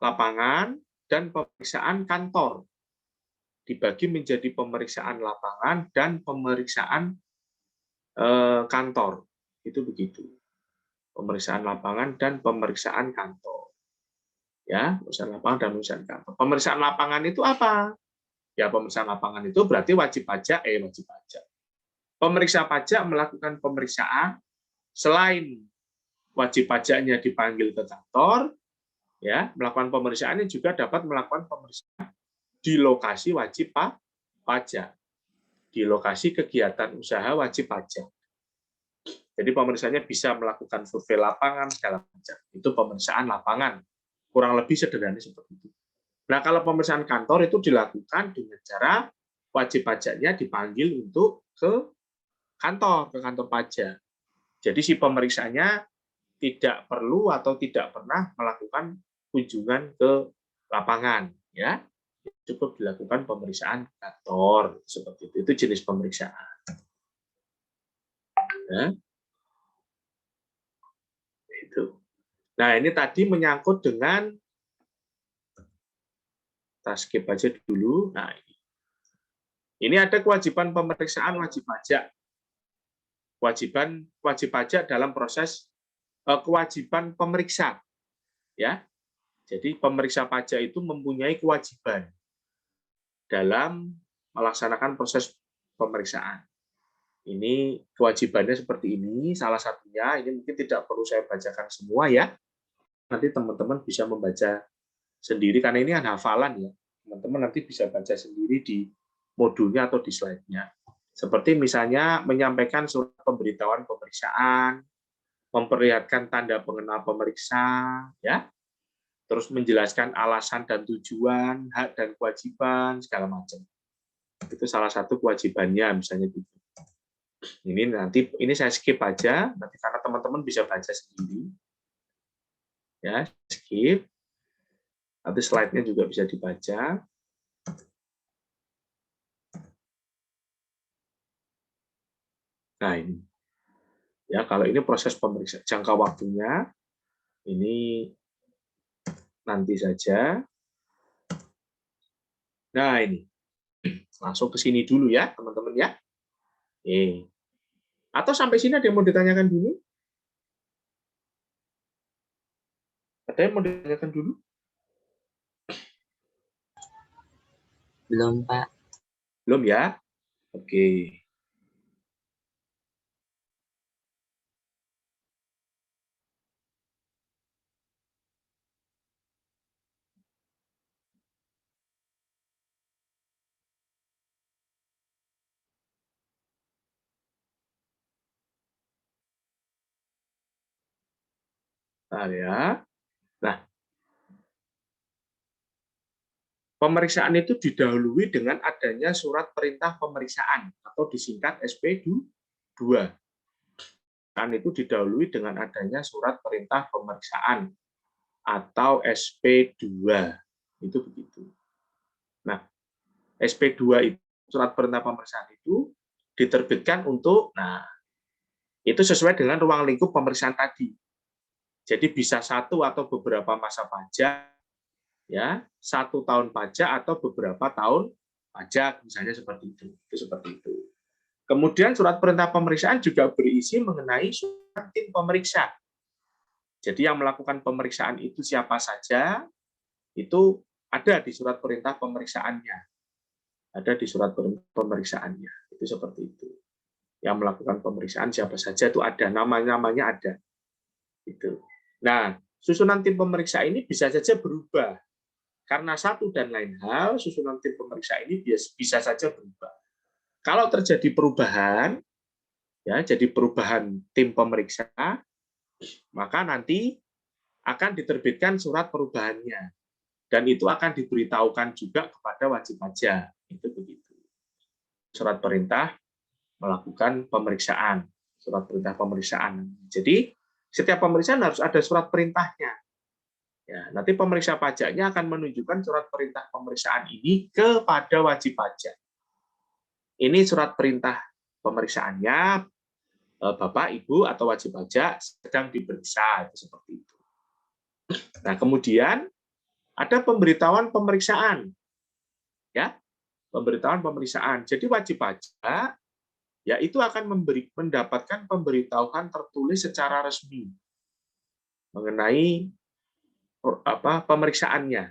lapangan dan pemeriksaan kantor. Dibagi menjadi pemeriksaan lapangan dan pemeriksaan kantor. Itu begitu. Pemeriksaan lapangan dan pemeriksaan kantor. Ya, pemeriksaan lapangan dan pemeriksaan kantor. Pemeriksaan lapangan itu apa? Ya, pemeriksaan lapangan itu berarti wajib pajak. Pemeriksa pajak melakukan pemeriksaan selain wajib pajaknya dipanggil ke kantor, ya, melakukan pemeriksaannya juga dapat melakukan pemeriksaan di lokasi wajib pajak, di lokasi kegiatan usaha wajib pajak. Jadi pemeriksaannya bisa melakukan survei lapangan segala macam. Itu pemeriksaan lapangan. Kurang lebih sederhana seperti itu. Nah, kalau pemeriksaan kantor itu dilakukan dengan cara wajib pajaknya dipanggil untuk ke kantor pajak. Jadi si pemeriksaannya tidak perlu atau tidak pernah melakukan kunjungan ke lapangan, ya. Cukup dilakukan pemeriksaan kantor seperti itu. Itu jenis pemeriksaan. Ya. Itu. Nah, ini tadi menyangkut dengan, kita skip aja dulu. Nah, ini ada kewajiban pemeriksaan wajib pajak. Wajib pajak dalam proses kewajiban pemeriksa. Ya. Jadi pemeriksa pajak itu mempunyai kewajiban dalam melaksanakan proses pemeriksaan. Ini kewajibannya seperti ini, salah satunya, ini mungkin tidak perlu saya bacakan semua ya. Nanti teman-teman bisa membaca sendiri, karena ini kan hafalan ya. Teman-teman nanti bisa baca sendiri di modulnya atau di slide-nya. Seperti misalnya menyampaikan surat pemberitahuan pemeriksaan, memperlihatkan tanda pengenal pemeriksa, ya, terus menjelaskan alasan dan tujuan, hak dan kewajiban, segala macam. Itu salah satu kewajibannya, misalnya gitu. Ini saya skip aja, nanti karena teman-teman bisa baca sendiri. Ya, skip. Nanti slide-nya juga bisa dibaca. Nah, ini. Ya, kalau ini proses pemeriksaan, jangka waktunya ini nanti saja. Nah, ini. Langsung ke sini dulu ya, teman-teman ya. Atau sampai sini ada yang mau ditanyakan dulu? Ada yang mau ditanyakan dulu? Belum, Pak. Belum ya? Oke. Nah, ya. Nah, pemeriksaan itu didahului dengan adanya surat perintah pemeriksaan atau disingkat SP2. Kan itu didahului dengan adanya surat perintah pemeriksaan atau SP2. Itu begitu. Nah, SP2 itu surat perintah pemeriksaan itu diterbitkan untuk, nah, itu sesuai dengan ruang lingkup pemeriksaan tadi. Jadi bisa satu atau beberapa masa pajak, ya, 1 tahun pajak atau beberapa tahun pajak, misalnya seperti itu. Itu seperti itu. Kemudian surat perintah pemeriksaan juga berisi mengenai surat tim pemeriksa. Jadi yang melakukan pemeriksaan itu siapa saja, itu ada di surat perintah pemeriksaannya. Ada di surat pemeriksaannya. Itu seperti itu. Yang melakukan pemeriksaan siapa saja itu ada, namanya ada. Itu. Nah, susunan tim pemeriksa ini bisa saja berubah. Karena satu dan lain hal, susunan tim pemeriksa ini bisa saja berubah. Kalau terjadi perubahan, ya, jadi perubahan tim pemeriksa, maka nanti akan diterbitkan surat perubahannya. Dan itu akan diberitahukan juga kepada wajib pajak. Itu begitu. Surat perintah melakukan pemeriksaan. Surat perintah pemeriksaan. Jadi, setiap pemeriksaan harus ada surat perintahnya. Ya, nanti pemeriksa pajaknya akan menunjukkan surat perintah pemeriksaan ini kepada wajib pajak. Ini surat perintah pemeriksaannya, Bapak, Ibu, atau wajib pajak sedang diperiksa, itu seperti itu. Nah, kemudian ada pemberitahuan pemeriksaan, ya, pemberitahuan pemeriksaan. Jadi wajib pajak, ya, itu akan mendapatkan pemberitahuan tertulis secara resmi mengenai pemeriksaannya.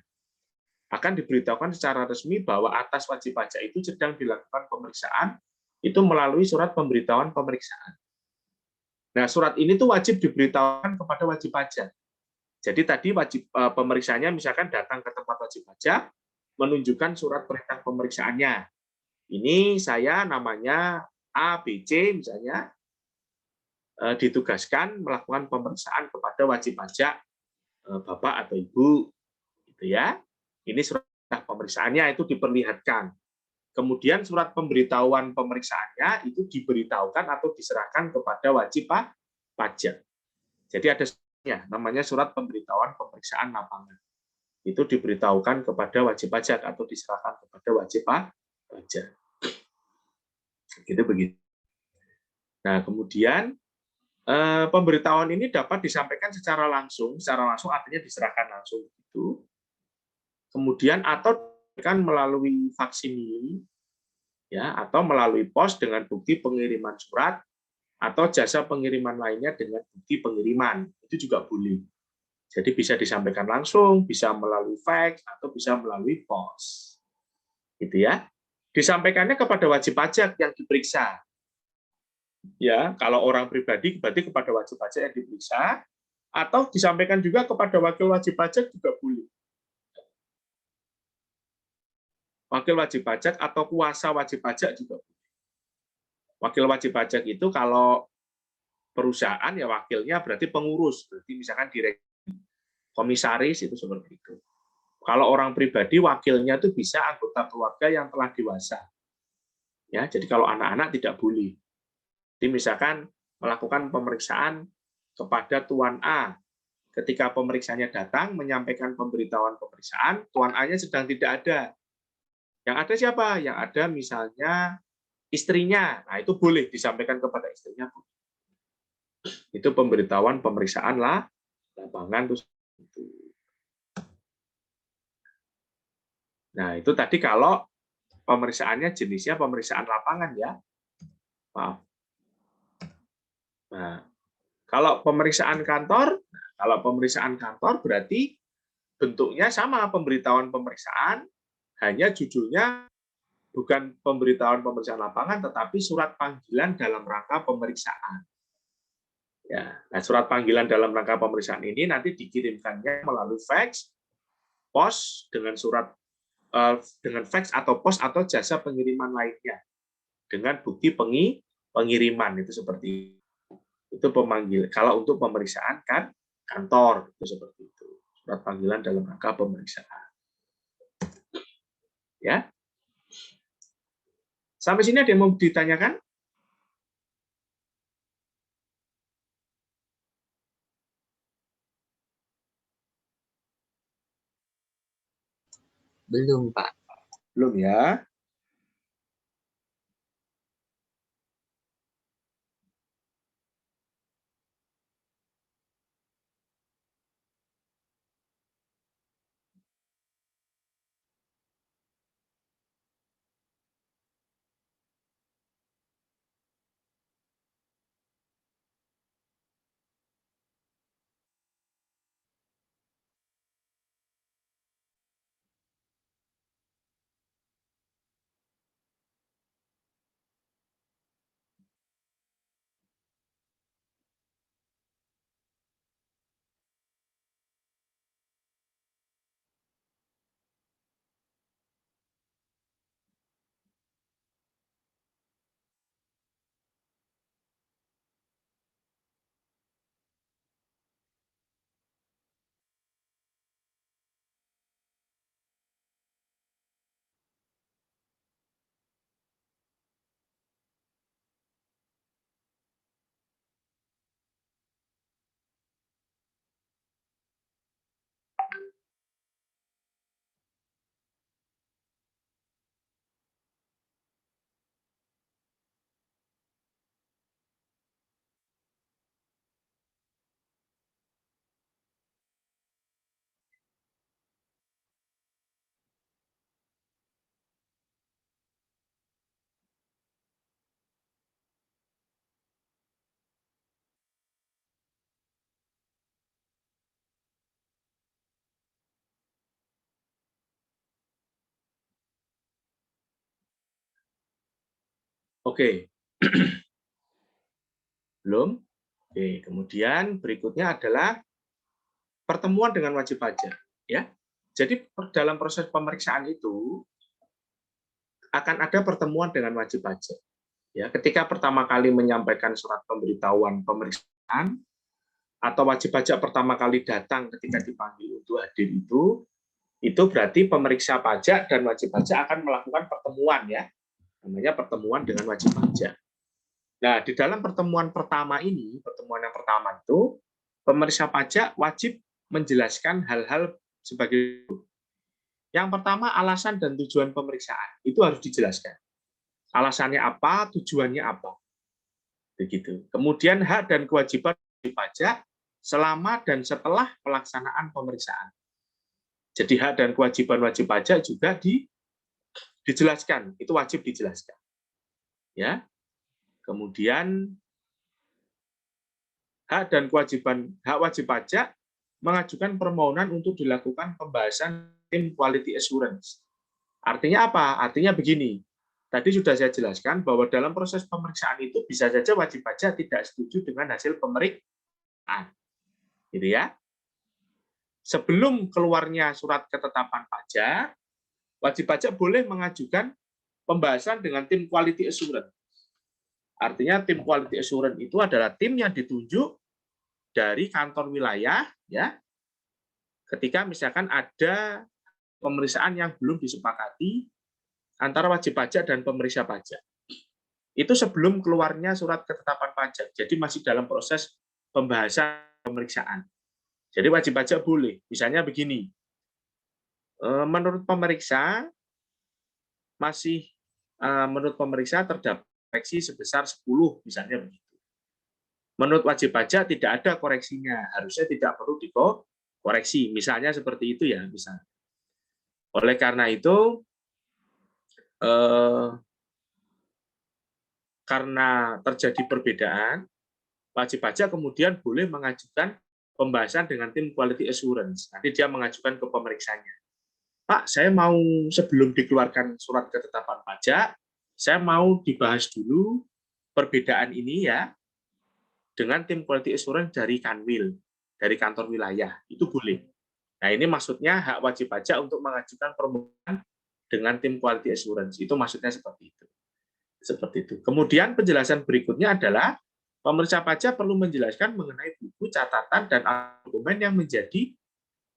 Akan diberitahukan secara resmi bahwa atas wajib pajak itu sedang dilakukan pemeriksaan, itu melalui surat pemberitahuan pemeriksaan. Nah, surat ini tuh wajib diberitahukan kepada wajib pajak. Jadi tadi wajib pemeriksaannya misalkan datang ke tempat wajib pajak, menunjukkan surat perintah pemeriksaannya. Ini saya namanya A, B, C misalnya, ditugaskan melakukan pemeriksaan kepada wajib pajak Bapak atau Ibu, gitu ya. Ini surat pemeriksaannya itu diperlihatkan. Kemudian surat pemberitahuan pemeriksaannya itu diberitahukan atau diserahkan kepada wajib pajak. Jadi ada namanya surat pemberitahuan pemeriksaan lapangan. Itu diberitahukan kepada wajib pajak atau diserahkan kepada wajib pajak. Gitu begitu. Nah, kemudian pemberitahuan ini dapat disampaikan secara langsung artinya diserahkan langsung gitu. Kemudian atau kan melalui faksimili ya, atau melalui pos dengan bukti pengiriman surat atau jasa pengiriman lainnya dengan bukti pengiriman. Itu juga boleh. Jadi bisa disampaikan langsung, bisa melalui fax atau bisa melalui pos. Gitu ya. Disampaikannya kepada wajib pajak yang diperiksa. Ya, kalau orang pribadi berarti kepada wajib pajak yang diperiksa, atau disampaikan juga kepada wakil wajib pajak juga boleh. Wakil wajib pajak atau kuasa wajib pajak juga boleh. Wakil wajib pajak itu kalau perusahaan ya wakilnya berarti pengurus, berarti misalkan direktur, komisaris itu seperti itu. Kalau orang pribadi wakilnya itu bisa anggota keluarga yang telah dewasa. Ya, jadi kalau anak-anak tidak boleh. Jadi misalkan melakukan pemeriksaan kepada Tuan A. Ketika pemeriksaannya datang menyampaikan pemberitahuan pemeriksaan, Tuan A-nya sedang tidak ada. Yang ada siapa? Yang ada misalnya istrinya. Nah, itu boleh disampaikan kepada istrinya. Itu pemberitahuan pemeriksaan lapangan. Nah, itu tadi kalau pemeriksaannya jenisnya pemeriksaan lapangan ya. Maaf. Nah, kalau pemeriksaan kantor berarti bentuknya sama, pemberitahuan pemeriksaan, hanya judulnya bukan pemberitahuan pemeriksaan lapangan, tetapi surat panggilan dalam rangka pemeriksaan. Ya, nah surat panggilan dalam rangka pemeriksaan ini nanti dikirimkannya melalui fax, pos dengan surat dengan fax atau pos atau jasa pengiriman lainnya dengan bukti pengiriman itu seperti itu pemanggil. Kalau untuk pemeriksaan kan kantor itu seperti itu, surat panggilan dalam rangka pemeriksaan. Ya, sampai sini ada yang mau ditanyakan? Belum, Pak. Belum ya. Oke. Belum? Oke, kemudian berikutnya adalah pertemuan dengan wajib pajak, ya. Jadi dalam proses pemeriksaan itu akan ada pertemuan dengan wajib pajak. Ya, ketika pertama kali menyampaikan surat pemberitahuan pemeriksaan atau wajib pajak pertama kali datang ketika dipanggil untuk hadir itu, itu berarti pemeriksa pajak dan wajib pajak akan melakukan pertemuan ya. Namanya pertemuan dengan wajib pajak. Nah, di dalam pertemuan pertama ini, pertemuan yang pertama itu, pemeriksa pajak wajib menjelaskan hal-hal sebagai berikut. Yang pertama, alasan dan tujuan pemeriksaan. Itu harus dijelaskan. Alasannya apa, tujuannya apa. Begitu. Kemudian hak dan kewajiban wajib pajak selama dan setelah pelaksanaan pemeriksaan. Jadi hak dan kewajiban wajib pajak juga dijelaskan, itu wajib dijelaskan. Ya. Kemudian hak dan kewajiban wajib pajak mengajukan permohonan untuk dilakukan pembahasan tim quality assurance. Artinya apa? Artinya begini. Tadi sudah saya jelaskan bahwa dalam proses pemeriksaan itu bisa saja wajib pajak tidak setuju dengan hasil pemeriksaan. Gitu ya. Sebelum keluarnya surat ketetapan pajak, wajib pajak boleh mengajukan pembahasan dengan tim quality assurance. Artinya tim quality assurance itu adalah tim yang ditunjuk dari kantor wilayah, ya. Ketika misalkan ada pemeriksaan yang belum disepakati antara wajib pajak dan pemeriksa pajak. Itu sebelum keluarnya surat ketetapan pajak. Jadi masih dalam proses pembahasan pemeriksaan. Jadi wajib pajak boleh. Misalnya begini, menurut pemeriksa terdapat koreksi sebesar 10, misalnya begitu. Menurut wajib pajak tidak ada koreksinya, harusnya tidak perlu dikoreksi. Misalnya seperti itu ya, misalnya. Oleh karena itu, karena terjadi perbedaan, wajib pajak kemudian boleh mengajukan pembahasan dengan tim quality assurance. Nanti dia mengajukan ke pemeriksanya. Pak, saya mau sebelum dikeluarkan surat ketetapan pajak, saya mau dibahas dulu perbedaan ini ya dengan tim quality assurance dari Kanwil, dari kantor wilayah. Itu boleh. Nah, ini maksudnya hak wajib pajak untuk mengajukan permohonan dengan tim quality assurance. Itu maksudnya seperti itu. Seperti itu. Kemudian penjelasan berikutnya adalah pemeriksa pajak perlu menjelaskan mengenai buku, catatan, dan dokumen yang menjadi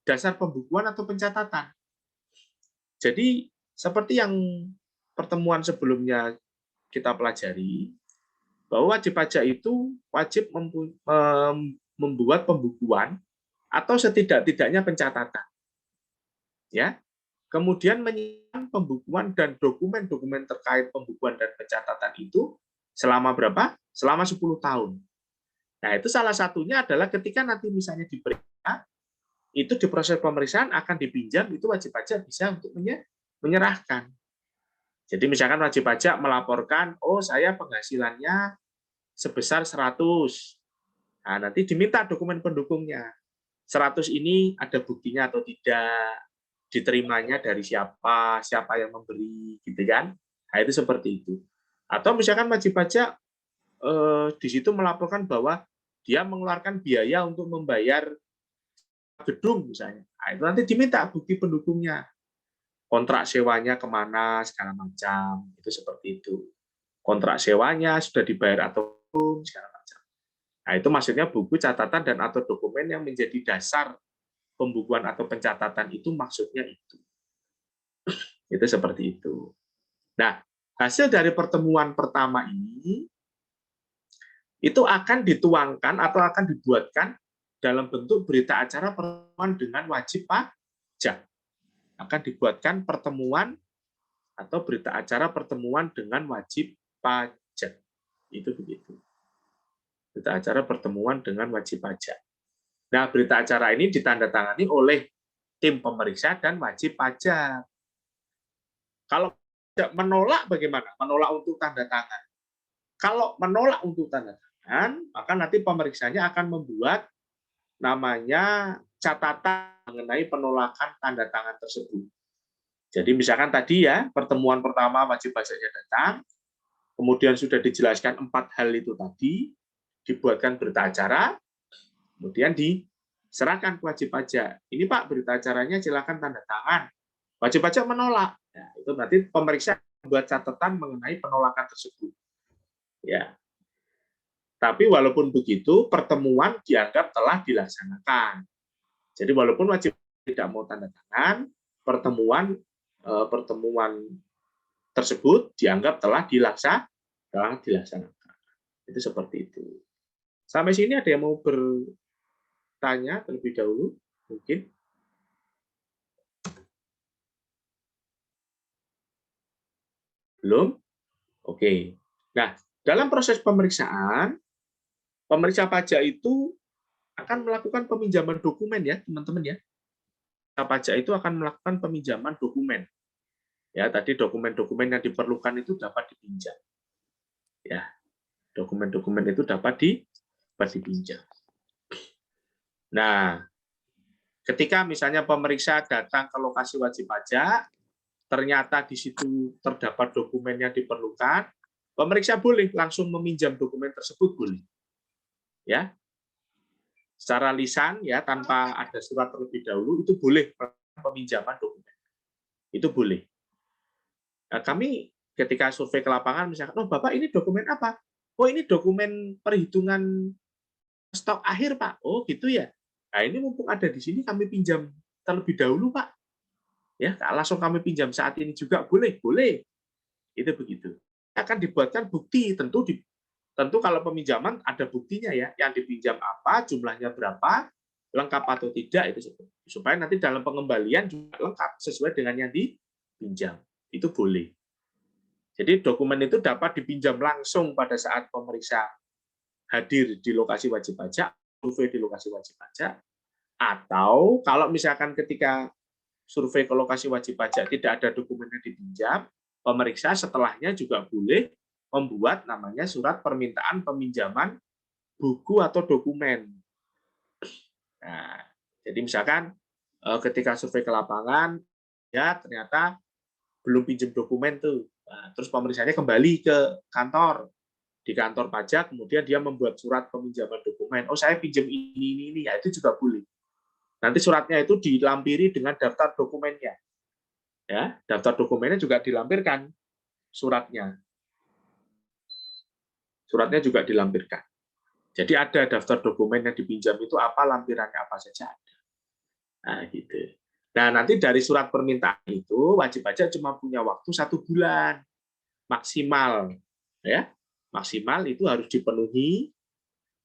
dasar pembukuan atau pencatatan. Jadi, seperti yang pertemuan sebelumnya kita pelajari, bahwa wajib pajak itu wajib membuat pembukuan atau setidak-tidaknya pencatatan. Ya. Kemudian menyimpan pembukuan dan dokumen-dokumen terkait pembukuan dan pencatatan itu selama berapa? Selama 10 tahun. Nah, itu salah satunya adalah ketika nanti misalnya diperiksa, itu di proses pemeriksaan akan dipinjam, itu wajib pajak bisa untuk menyerahkan. Jadi misalkan wajib pajak melaporkan, oh saya penghasilannya sebesar 100. Nah, nanti diminta dokumen pendukungnya. 100 ini ada buktinya atau tidak, diterimanya dari siapa yang memberi, gitu kan? Nah, itu seperti itu. Atau misalkan wajib pajak di situ melaporkan bahwa dia mengeluarkan biaya untuk membayar gedung misalnya. Nah, itu nanti diminta bukti pendukungnya. Kontrak sewanya kemana, segala macam. Itu seperti itu. Kontrak sewanya sudah dibayar atau belum, segala macam. Nah, itu maksudnya buku, catatan, dan atau dokumen yang menjadi dasar pembukuan atau pencatatan itu maksudnya itu. Itu seperti itu. Nah, hasil dari pertemuan pertama ini itu akan dituangkan atau akan dibuatkan dalam bentuk berita acara pertemuan dengan wajib pajak. Akan dibuatkan pertemuan atau berita acara pertemuan dengan wajib pajak. Itu begitu. Berita acara pertemuan dengan wajib pajak. Nah, berita acara ini ditandatangani oleh tim pemeriksa dan wajib pajak. Kalau menolak bagaimana? Menolak untuk tanda tangan. Kalau menolak untuk tanda tangan, maka nanti pemeriksanya akan membuat namanya catatan mengenai penolakan tanda tangan tersebut. Jadi misalkan tadi ya, pertemuan pertama wajib pajaknya datang, kemudian sudah dijelaskan 4 hal itu tadi, dibuatkan berita acara, kemudian diserahkan ke wajib pajak. Ini Pak, berita acaranya silakan tanda tangan. Wajib pajak menolak. Nah, itu nanti pemeriksa membuat catatan mengenai penolakan tersebut. Ya. Tapi walaupun begitu, pertemuan dianggap telah dilaksanakan. Jadi walaupun wajib tidak mau tanda tangan, pertemuan tersebut dianggap telah dilaksanakan. Itu seperti itu. Sampai sini ada yang mau bertanya terlebih dahulu? Mungkin? Belum? Oke. Nah, dalam proses pemeriksaan, pemeriksa pajak itu akan melakukan peminjaman dokumen ya, teman-teman ya. Pemeriksa pajak itu akan melakukan peminjaman dokumen. Ya, tadi dokumen-dokumen yang diperlukan itu dapat dipinjam. Ya, dokumen-dokumen itu dapat dipinjam. Nah, ketika misalnya pemeriksa datang ke lokasi wajib pajak, ternyata di situ terdapat dokumen yang diperlukan, pemeriksa boleh langsung meminjam dokumen tersebut, boleh. Ya. Secara lisan ya, tanpa ada surat terlebih dahulu, itu boleh peminjaman dokumen. Itu boleh. Nah, kami ketika survei ke lapangan misalkan, "Oh, Bapak ini dokumen apa?" "Oh, ini dokumen perhitungan stok akhir, Pak." "Oh, gitu ya." Nah, ini mumpung ada di sini kami pinjam terlebih dahulu, Pak. Ya, langsung kami pinjam saat ini juga boleh, boleh. Itu begitu. Akan dibuatkan bukti, tentu kalau peminjaman ada buktinya ya, yang dipinjam apa, jumlahnya berapa, lengkap atau tidak itu supaya nanti dalam pengembalian juga lengkap sesuai dengan yang dipinjam. Itu boleh. Jadi dokumen itu dapat dipinjam langsung pada saat pemeriksa hadir di lokasi wajib pajak, survei di lokasi wajib pajak, atau kalau misalkan ketika survei ke lokasi wajib pajak tidak ada dokumen yang dipinjam, pemeriksa setelahnya juga boleh membuat namanya surat permintaan peminjaman buku atau dokumen. Nah, jadi misalkan ketika survei ke lapangan, ya ternyata belum pinjam dokumen tuh, nah, terus pemeriksanya kembali ke kantor, di kantor pajak, kemudian dia membuat surat peminjaman dokumen. Oh, saya pinjam ini, ya itu juga boleh. Nanti suratnya itu dilampiri dengan daftar dokumennya. Ya, daftar dokumennya juga dilampirkan suratnya. Suratnya juga dilampirkan. Jadi ada daftar dokumen yang dipinjam itu apa, lampirannya apa saja ada. Nah, gitu. Nah, nanti dari surat permintaan itu wajib pajak cuma punya waktu 1 bulan maksimal, ya. Maksimal itu harus dipenuhi.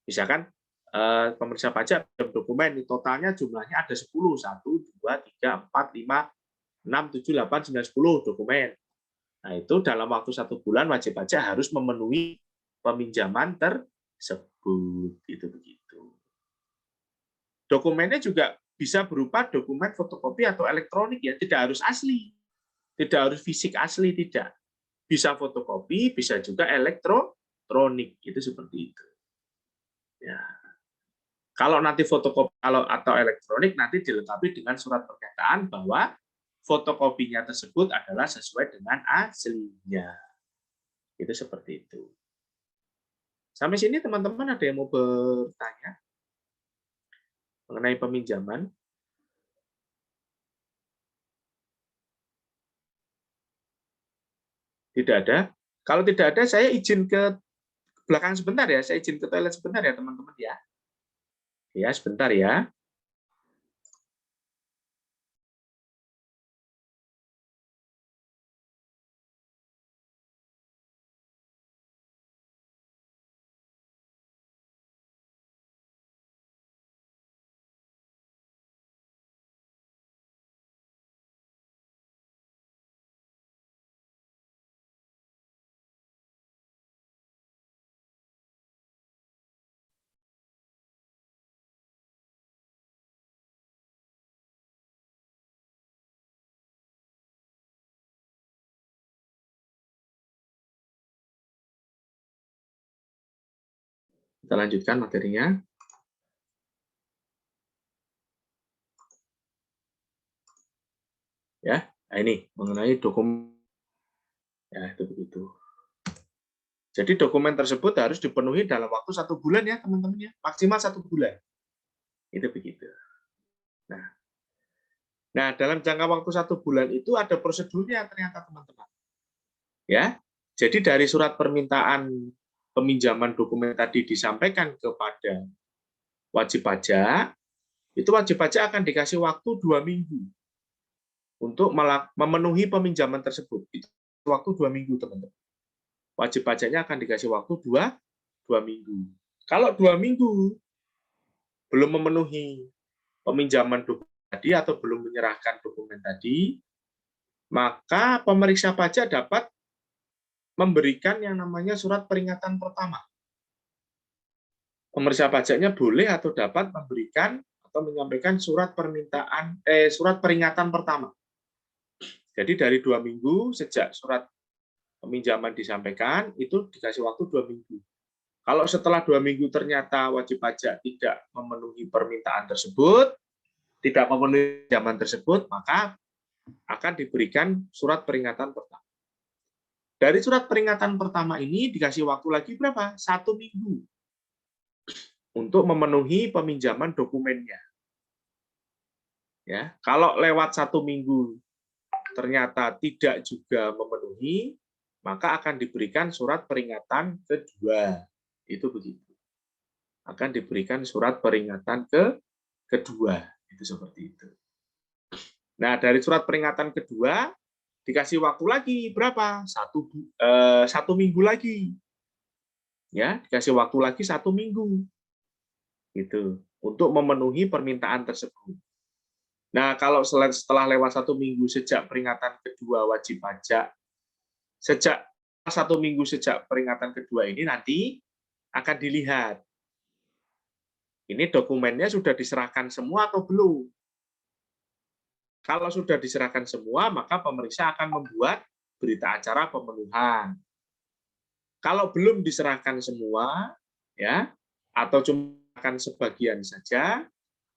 Misalkan pemeriksa pajak dokumen totalnya jumlahnya ada 10, 1, 2, 3, 4, 5, 6, 7, 8, 9, 10 dokumen. Nah, itu dalam waktu 1 bulan wajib pajak harus memenuhi peminjaman tersebut. Itu begitu. Dokumennya juga bisa berupa dokumen fotokopi atau elektronik ya, tidak harus asli. Tidak harus fisik asli, tidak. Bisa fotokopi, bisa juga elektronik, itu seperti itu. Ya. Kalau nanti fotokopi atau elektronik nanti dilengkapi dengan surat pernyataan bahwa fotokopinya tersebut adalah sesuai dengan aslinya. Itu seperti itu. Sampai sini teman-teman ada yang mau bertanya mengenai peminjaman? Tidak ada? Kalau tidak ada, saya izin ke belakang sebentar ya. Saya izin ke toilet sebentar ya teman-teman ya. Ya, sebentar ya. Kita lanjutkan materinya. Ya, nah ini mengenai dokumen. Ya, itu begitu. Jadi dokumen tersebut harus dipenuhi dalam waktu 1 bulan ya teman-teman ya, maksimal 1 bulan. Itu begitu. Nah, dalam jangka waktu 1 bulan itu ada prosedurnya ternyata teman-teman. Ya, jadi dari surat permintaan peminjaman dokumen tadi disampaikan kepada wajib pajak, itu wajib pajak akan dikasih waktu 2 minggu. untuk memenuhi peminjaman tersebut. Itu waktu 2 minggu, teman-teman. Wajib pajaknya akan dikasih waktu 2 minggu. Kalau 2 minggu belum memenuhi peminjaman dokumen tadi atau belum menyerahkan dokumen tadi, maka pemeriksa pajak dapat memberikan yang namanya surat peringatan pertama. Pemeriksa pajaknya boleh atau dapat memberikan atau menyampaikan surat peringatan pertama. Jadi dari 2 minggu sejak surat peminjaman disampaikan, itu dikasih waktu 2 minggu. Kalau setelah 2 minggu ternyata wajib pajak tidak memenuhi permintaan tersebut, tidak memenuhi pinjaman tersebut, maka akan diberikan surat peringatan pertama. Dari surat peringatan pertama ini dikasih waktu lagi berapa? 1 minggu untuk memenuhi peminjaman dokumennya. Ya, kalau lewat 1 minggu ternyata tidak juga memenuhi, maka akan diberikan surat peringatan kedua. Itu begitu. Akan diberikan surat peringatan kedua. Itu seperti itu. Nah, dari surat peringatan kedua dikasih waktu lagi berapa? 1 minggu lagi. Ya, dikasih waktu lagi 1 minggu. Gitu. Untuk memenuhi permintaan tersebut. Nah, kalau setelah lewat 1 minggu sejak peringatan kedua wajib pajak, sejak 1 minggu sejak peringatan kedua ini nanti akan dilihat. Ini dokumennya sudah diserahkan semua atau belum? Kalau sudah diserahkan semua, maka pemeriksa akan membuat berita acara pemenuhan. Kalau belum diserahkan semua, ya, atau cuma sebagian saja,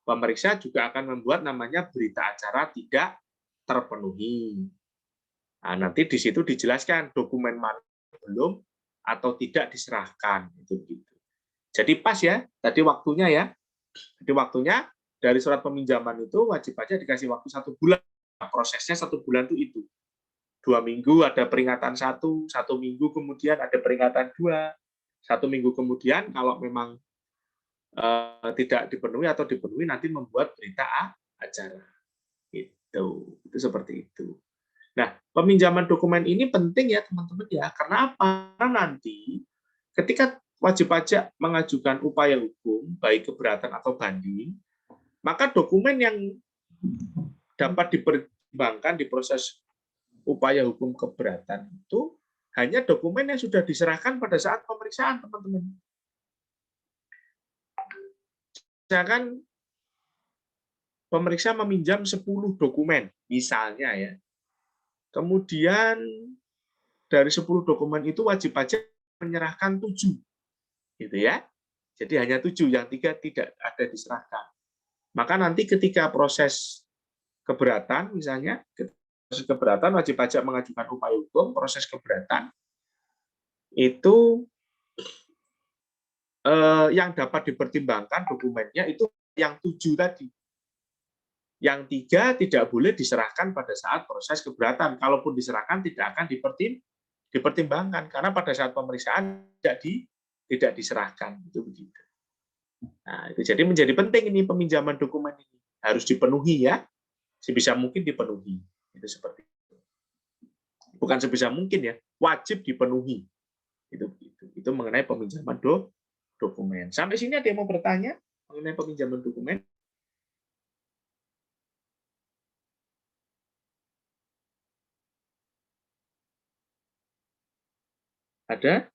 pemeriksa juga akan membuat namanya berita acara tidak terpenuhi. Nah, nanti di situ dijelaskan dokumen mana belum atau tidak diserahkan. Itu begitu. Jadi pas ya, tadi waktunya ya. Jadi waktunya dari surat peminjaman itu wajib pajak dikasih waktu 1 bulan. Nah, prosesnya 1 bulan itu. 2 minggu ada peringatan 1 minggu kemudian ada peringatan 2, 1 minggu kemudian kalau memang tidak dipenuhi atau dipenuhi nanti membuat berita acara. Itu seperti itu. Nah, peminjaman dokumen ini penting ya teman-teman ya. Karena apa? Karena nanti ketika wajib pajak mengajukan upaya hukum, baik keberatan atau banding, maka dokumen yang dapat dipertimbangkan di proses upaya hukum keberatan itu hanya dokumen yang sudah diserahkan pada saat pemeriksaan, teman-teman. Misalkan pemeriksa meminjam 10 dokumen, misalnya ya. Kemudian dari 10 dokumen itu wajib pajak menyerahkan 7. Gitu ya. Jadi hanya 7, yang 3 tidak ada diserahkan. Maka nanti ketika proses keberatan, misalnya, proses keberatan wajib pajak mengajukan upaya hukum, proses keberatan, itu yang dapat dipertimbangkan dokumennya itu yang 7 tadi. Yang 3 tidak boleh diserahkan pada saat proses keberatan. Kalaupun diserahkan tidak akan dipertimbangkan karena pada saat pemeriksaan tidak diserahkan. Itu begitu. Nah, itu jadi menjadi penting ini peminjaman dokumen ini harus dipenuhi ya, sebisa mungkin dipenuhi. Itu seperti itu. Bukan sebisa mungkin ya, wajib dipenuhi. Itu mengenai peminjaman dokumen. Sampai sini ada yang mau bertanya mengenai peminjaman dokumen? Ada?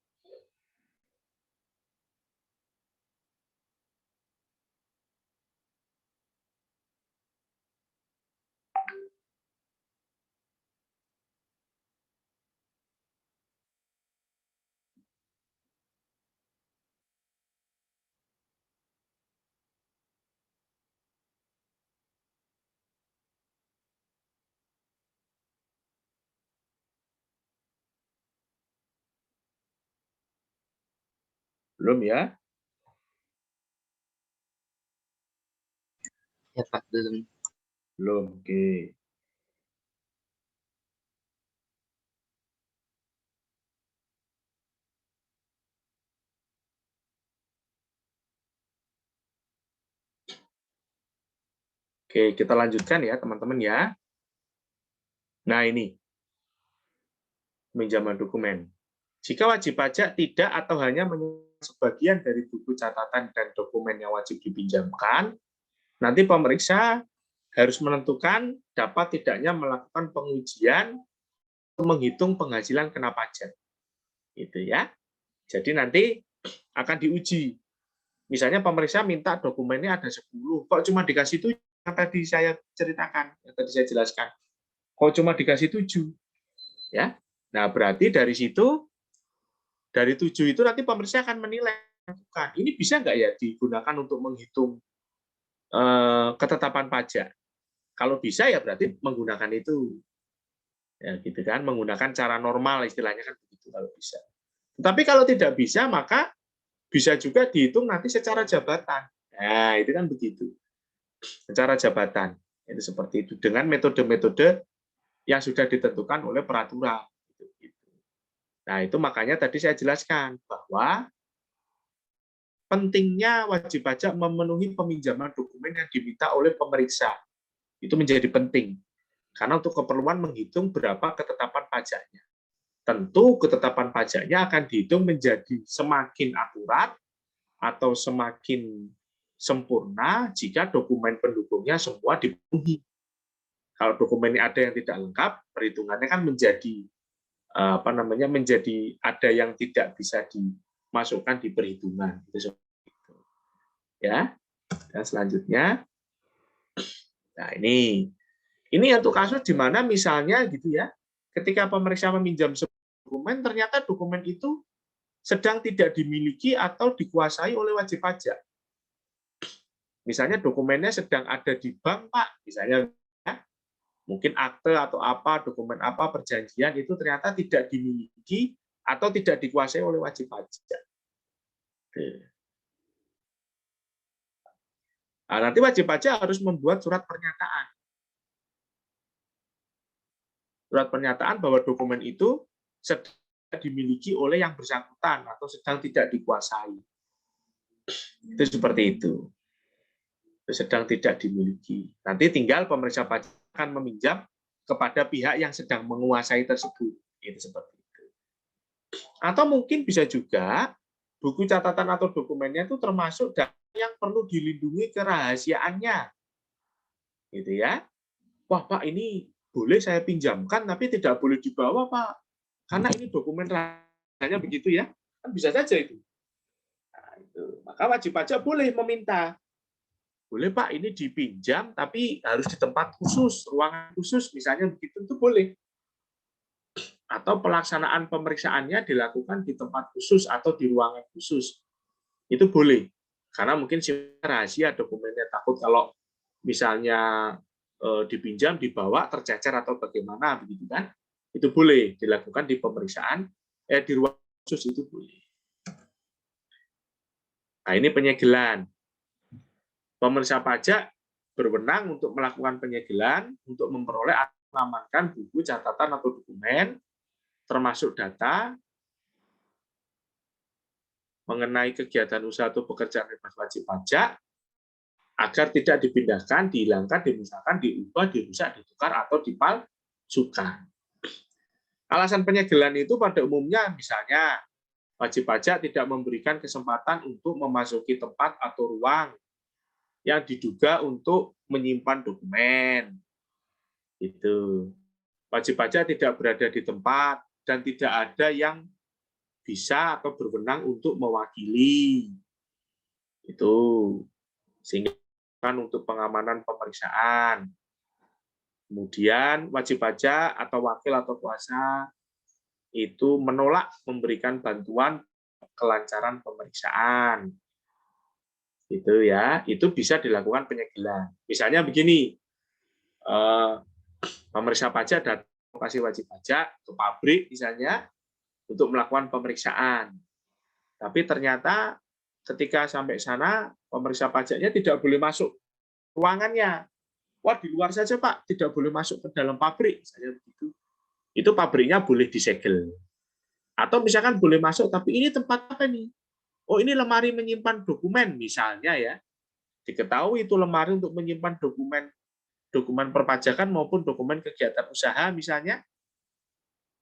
Belum ya? Ya Pak, belum. Belum, oke. Oke, kita lanjutkan ya teman-teman ya. Nah ini, peminjaman dokumen. Jika wajib pajak tidak atau hanya sebagian dari buku catatan dan dokumen yang wajib dipinjamkan, nanti pemeriksa harus menentukan dapat tidaknya melakukan pengujian untuk menghitung penghasilan kena pajak. Gitu ya. Jadi nanti akan diuji. Misalnya pemeriksa minta dokumennya ada 10, kok cuma dikasih 7 yang tadi saya ceritakan, yang tadi saya jelaskan. Kok cuma dikasih 7? Ya. Nah, berarti dari situ, dari 7 itu nanti pemeriksa akan menilai, ini bisa nggak ya digunakan untuk menghitung ketetapan pajak? Kalau bisa ya berarti menggunakan itu. Ya, gitu kan, menggunakan cara normal istilahnya kan begitu kalau bisa. Tapi kalau tidak bisa, maka bisa juga dihitung nanti secara jabatan. Nah, itu kan begitu. Secara jabatan. Itu seperti itu. Dengan metode-metode yang sudah ditentukan oleh peraturan. Nah, itu makanya tadi saya jelaskan bahwa pentingnya wajib pajak memenuhi peminjaman dokumen yang diminta oleh pemeriksa. Itu menjadi penting. Karena untuk keperluan menghitung berapa ketetapan pajaknya. Tentu ketetapan pajaknya akan dihitung menjadi semakin akurat atau semakin sempurna jika dokumen pendukungnya semua dipenuhi. Kalau dokumennya ada yang tidak lengkap, perhitungannya kan menjadi menjadi ada yang tidak bisa dimasukkan di perhitungan. Ya. Dan selanjutnya, nah ini untuk kasus di mana misalnya gitu ya, ketika pemeriksa meminjam dokumen, ternyata dokumen itu sedang tidak dimiliki atau dikuasai oleh wajib pajak. Misalnya dokumennya sedang ada di bank, Pak, misalnya ya, mungkin akte atau apa, dokumen apa, perjanjian itu ternyata tidak dimiliki atau tidak dikuasai oleh wajib pajak. Nah, nanti wajib pajak harus membuat surat pernyataan. Surat pernyataan bahwa dokumen itu sedang dimiliki oleh yang bersangkutan atau sedang tidak dikuasai. Itu seperti itu. Sedang tidak dimiliki. Nanti tinggal pemeriksa pajak akan meminjam kepada pihak yang sedang menguasai tersebut. Itu seperti itu. Atau mungkin bisa juga buku catatan atau dokumennya itu termasuk data yang perlu dilindungi kerahasiaannya. Gitu ya. Wah, Pak, ini boleh saya pinjamkan tapi tidak boleh dibawa, Pak. Karena ini dokumen rahasianya begitu ya. Kan bisa saja itu. Nah, itu. Maka wajib pajak boleh meminta. Boleh, Pak, ini dipinjam tapi harus di tempat khusus, ruangan khusus misalnya begitu, itu boleh. Atau pelaksanaan pemeriksaannya dilakukan di tempat khusus atau di ruangan khusus. Itu boleh. Karena mungkin rahasia dokumennya, takut kalau misalnya dipinjam, dibawa, tercecer atau bagaimana begitu kan, itu boleh dilakukan di pemeriksaan, di ruang khusus itu boleh. Nah, ini penyegelan. Pemeriksa pajak berwenang untuk melakukan penyegelan, untuk memperoleh atau mengamankan buku catatan atau dokumen, termasuk data mengenai kegiatan usaha atau pekerjaan bebas wajib pajak, agar tidak dipindahkan, dihilangkan, dimusnahkan, diubah, dirusak, ditukar, atau dipalsukan. Alasan penyegelan itu pada umumnya misalnya wajib pajak tidak memberikan kesempatan untuk memasuki tempat atau ruang yang diduga untuk menyimpan dokumen. Itu. Wajib pajak tidak berada di tempat dan tidak ada yang bisa atau berwenang untuk mewakili. Itu. Sehingga untuk pengamanan pemeriksaan. Kemudian wajib pajak atau wakil atau kuasa itu menolak memberikan bantuan kelancaran pemeriksaan. Itu ya, itu bisa dilakukan penyegelan. Misalnya begini, pemeriksa pajak datang ke lokasi wajib pajak ke pabrik misalnya untuk melakukan pemeriksaan. Tapi ternyata ketika sampai sana pemeriksa pajaknya tidak boleh masuk ruangannya. Wah, di luar saja, Pak, tidak boleh masuk ke dalam pabrik, misalnya begitu. Itu pabriknya boleh disegel. Atau misalkan boleh masuk, tapi ini tempat apa nih? Oh, ini lemari menyimpan dokumen, misalnya ya. Diketahui itu lemari untuk menyimpan dokumen dokumen perpajakan maupun dokumen kegiatan usaha misalnya.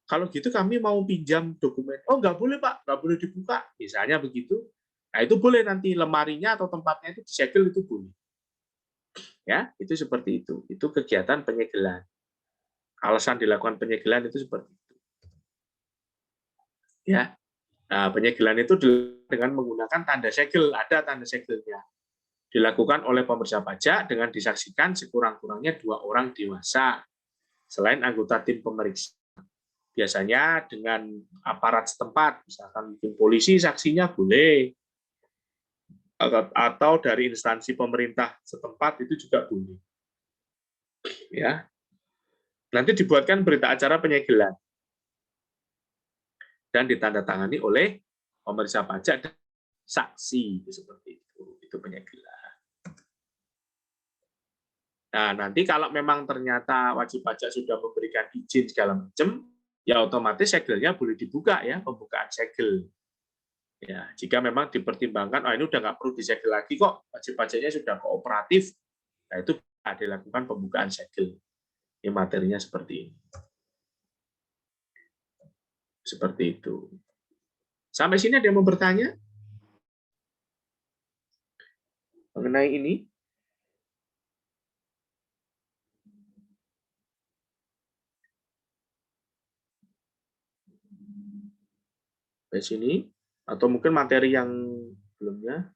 Kalau gitu kami mau pinjam dokumen, oh nggak boleh Pak, nggak boleh dibuka, misalnya begitu. Nah itu boleh nanti lemarinya atau tempatnya itu disegel, itu boleh. Ya, itu seperti itu. Itu kegiatan penyegelan. Alasan dilakukan penyegelan itu seperti itu. Ya, nah, penyegelan itu dengan menggunakan tanda segel, ada tanda segelnya. Dilakukan oleh pemeriksa pajak dengan disaksikan sekurang-kurangnya 2 orang dewasa, selain anggota tim pemeriksa. Biasanya dengan aparat setempat, misalkan mungkin polisi saksinya boleh, atau dari instansi pemerintah setempat itu juga boleh. Ya, nanti dibuatkan berita acara penyegelan dan ditandatangani oleh pemeriksa pajak dan saksi, seperti itu penyegelan. Nah, nanti kalau memang ternyata wajib pajak sudah memberikan izin segala macam, ya otomatis segelnya boleh dibuka ya, pembukaan segel. Ya, jika memang dipertimbangkan, oh ini udah nggak perlu disegel lagi kok, wajib pajaknya sudah kooperatif, nah itu ada dilakukan pembukaan segel. Ini materinya seperti ini. Seperti itu. Sampai sini ada yang mau bertanya mengenai ini? Di sini? Atau mungkin materi yang sebelumnya?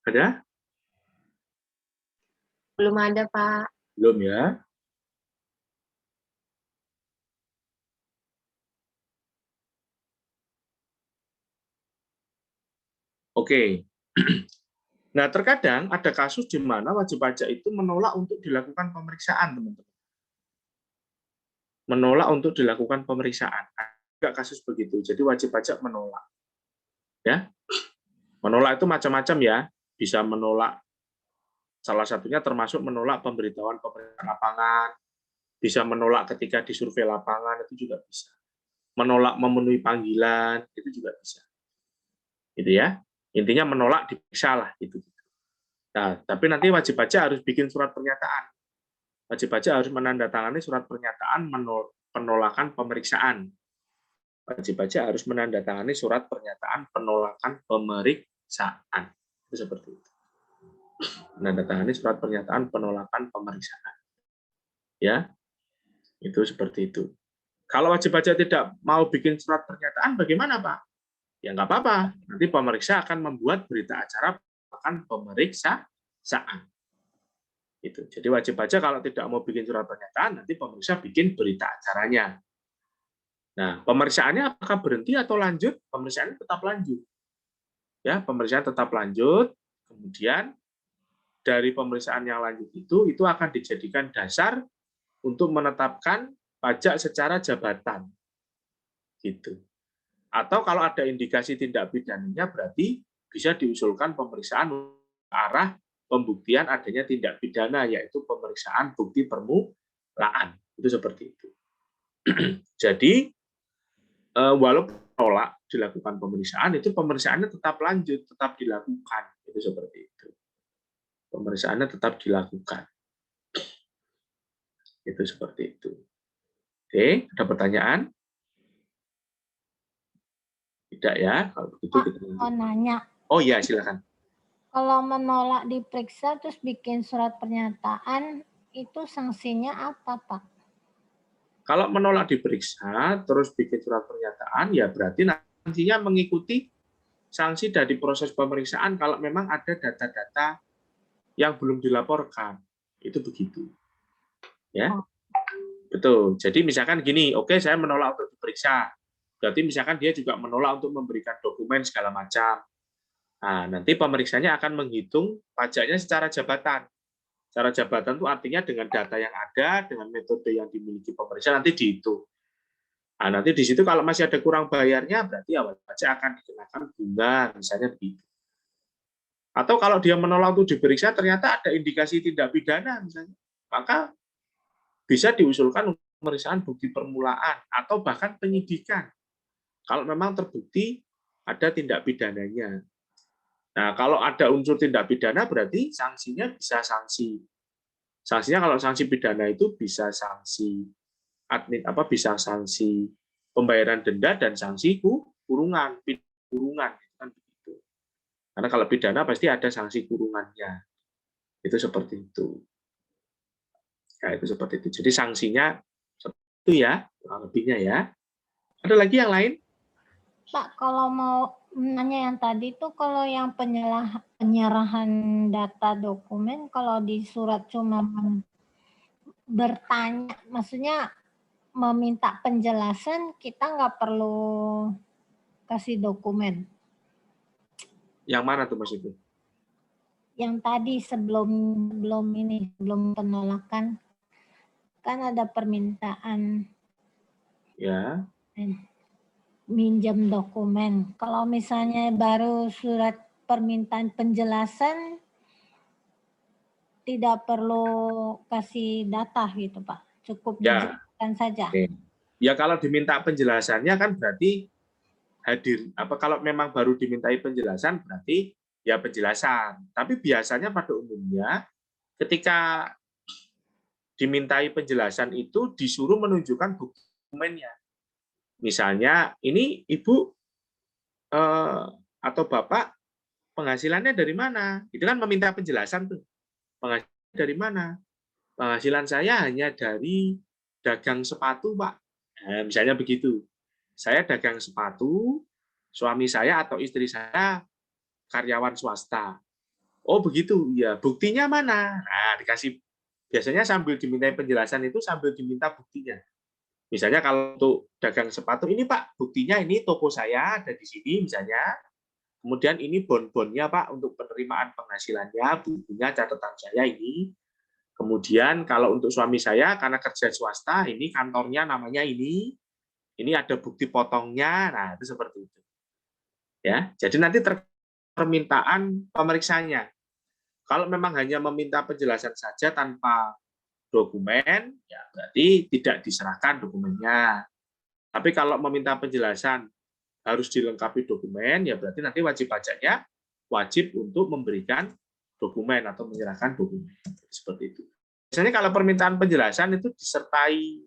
Ada? Belum ada, Pak. Belum ya? Oke. Nah, terkadang ada kasus di mana wajib pajak itu menolak untuk dilakukan pemeriksaan, teman-teman. Menolak untuk dilakukan pemeriksaan. Ada kasus begitu. Jadi wajib pajak menolak. Ya. Menolak itu macam-macam ya. Bisa menolak, salah satunya termasuk menolak pemberitahuan pemeriksaan lapangan, bisa menolak ketika disurvei lapangan, itu juga bisa. Menolak memenuhi panggilan, itu juga bisa. Gitu ya. Intinya menolak diperiksa lah gitu. Nah, tapi nanti wajib pajak harus bikin surat pernyataan. Wajib pajak harus menandatangani surat pernyataan penolakan pemeriksaan. Wajib pajak harus menandatangani surat pernyataan penolakan pemeriksaan. Itu seperti itu. Menandatangani surat pernyataan penolakan pemeriksaan. Ya, itu seperti itu. Kalau wajib pajak tidak mau bikin surat pernyataan, bagaimana Pak? Ya nggak apa-apa. Nanti pemeriksa akan membuat berita acara penolakan pemeriksaan. Itu. Jadi wajib pajak kalau tidak mau bikin surat pernyataan, nanti pemeriksa bikin berita acaranya. Nah, pemeriksaannya apakah berhenti atau lanjut? Pemeriksaannya tetap lanjut. Ya, pemeriksaan tetap lanjut. Kemudian dari pemeriksaan yang lanjut itu akan dijadikan dasar untuk menetapkan pajak secara jabatan. Gitu. Atau kalau ada indikasi tindak pidananya berarti bisa diusulkan pemeriksaan ke arah pembuktian adanya tindak pidana, yaitu pemeriksaan bukti permulaan. Itu seperti itu. Jadi, walaupun menolak dilakukan pemeriksaan, itu pemeriksaannya tetap lanjut, tetap dilakukan. Itu seperti itu. Pemeriksaannya tetap dilakukan. Itu seperti itu. Oke, ada pertanyaan? Tidak ya? Kalau begitu Pak, kita mau nanya. Oh iya, silakan. Kalau menolak diperiksa terus bikin surat pernyataan, itu sanksinya apa, Pak? Kalau menolak diperiksa, terus bikin surat pernyataan, ya berarti sanksinya mengikuti sanksi dari proses pemeriksaan kalau memang ada data-data yang belum dilaporkan. Itu begitu. Ya. Oh. Betul. Jadi misalkan gini, oke saya menolak untuk diperiksa. Berarti misalkan dia juga menolak untuk memberikan dokumen segala macam. Nah, nanti pemeriksanya akan menghitung pajaknya secara jabatan. Secara jabatan itu artinya dengan data yang ada, dengan metode yang dimiliki pemeriksa nanti dihitung. Nah, nanti di situ kalau masih ada kurang bayarnya, berarti awal pajak akan dikenakan bunga, misalnya begitu. Atau kalau dia menolak untuk diperiksa, ternyata ada indikasi tindak pidana, misalnya, maka bisa diusulkan pemeriksaan bukti permulaan atau bahkan penyidikan. Kalau memang terbukti ada tindak pidananya. Nah, kalau ada unsur tindak pidana, berarti sanksinya bisa sanksinya kalau sanksi pidana itu bisa sanksi bisa sanksi pembayaran denda dan sanksi kurungan kan begitu. Karena kalau pidana pasti ada sanksi kurungannya. Itu seperti itu. Ya, itu seperti itu. Jadi sanksinya seperti itu ya, kurang lebihnya ya. Ada lagi yang lain? Pak, kalau mau nanya yang tadi tuh kalau yang penyerahan data dokumen, kalau di surat cuma bertanya, maksudnya meminta penjelasan, kita nggak perlu kasih dokumen. Yang mana tuh Mas itu? Yang tadi sebelum penolakan, kan ada permintaan Ya. minjam dokumen. Kalau misalnya baru surat permintaan penjelasan, tidak perlu kasih data gitu Pak, cukup Ya. dijelaskan saja. Oke. Ya kalau diminta penjelasannya kan berarti hadir. Kalau memang baru dimintai penjelasan berarti ya penjelasan. Tapi biasanya pada umumnya ketika dimintai penjelasan itu disuruh menunjukkan dokumennya. Misalnya ini ibu atau bapak penghasilannya dari mana? Itu kan meminta penjelasan tuh. Penghasilan dari mana? Penghasilan saya hanya dari dagang sepatu, Pak. Nah, misalnya begitu. Saya dagang sepatu, suami saya atau istri saya karyawan swasta. Oh begitu, ya buktinya mana? Nah dikasih, biasanya sambil diminta penjelasan itu sambil diminta buktinya. Misalnya kalau untuk dagang sepatu, ini Pak, buktinya ini toko saya ada di sini misalnya. Kemudian ini bon-bonnya Pak untuk penerimaan penghasilannya, bukunya catatan saya ini. Kemudian kalau untuk suami saya karena kerja swasta, ini kantornya namanya ini ada bukti potongnya. Nah, itu seperti itu. Ya. Jadi nanti permintaan pemeriksanya. Kalau memang hanya meminta penjelasan saja tanpa dokumen, ya berarti tidak diserahkan dokumennya. Tapi kalau meminta penjelasan harus dilengkapi dokumen, ya berarti nanti wajib pajaknya wajib untuk memberikan dokumen atau menyerahkan dokumen. Seperti itu. Biasanya kalau permintaan penjelasan itu disertai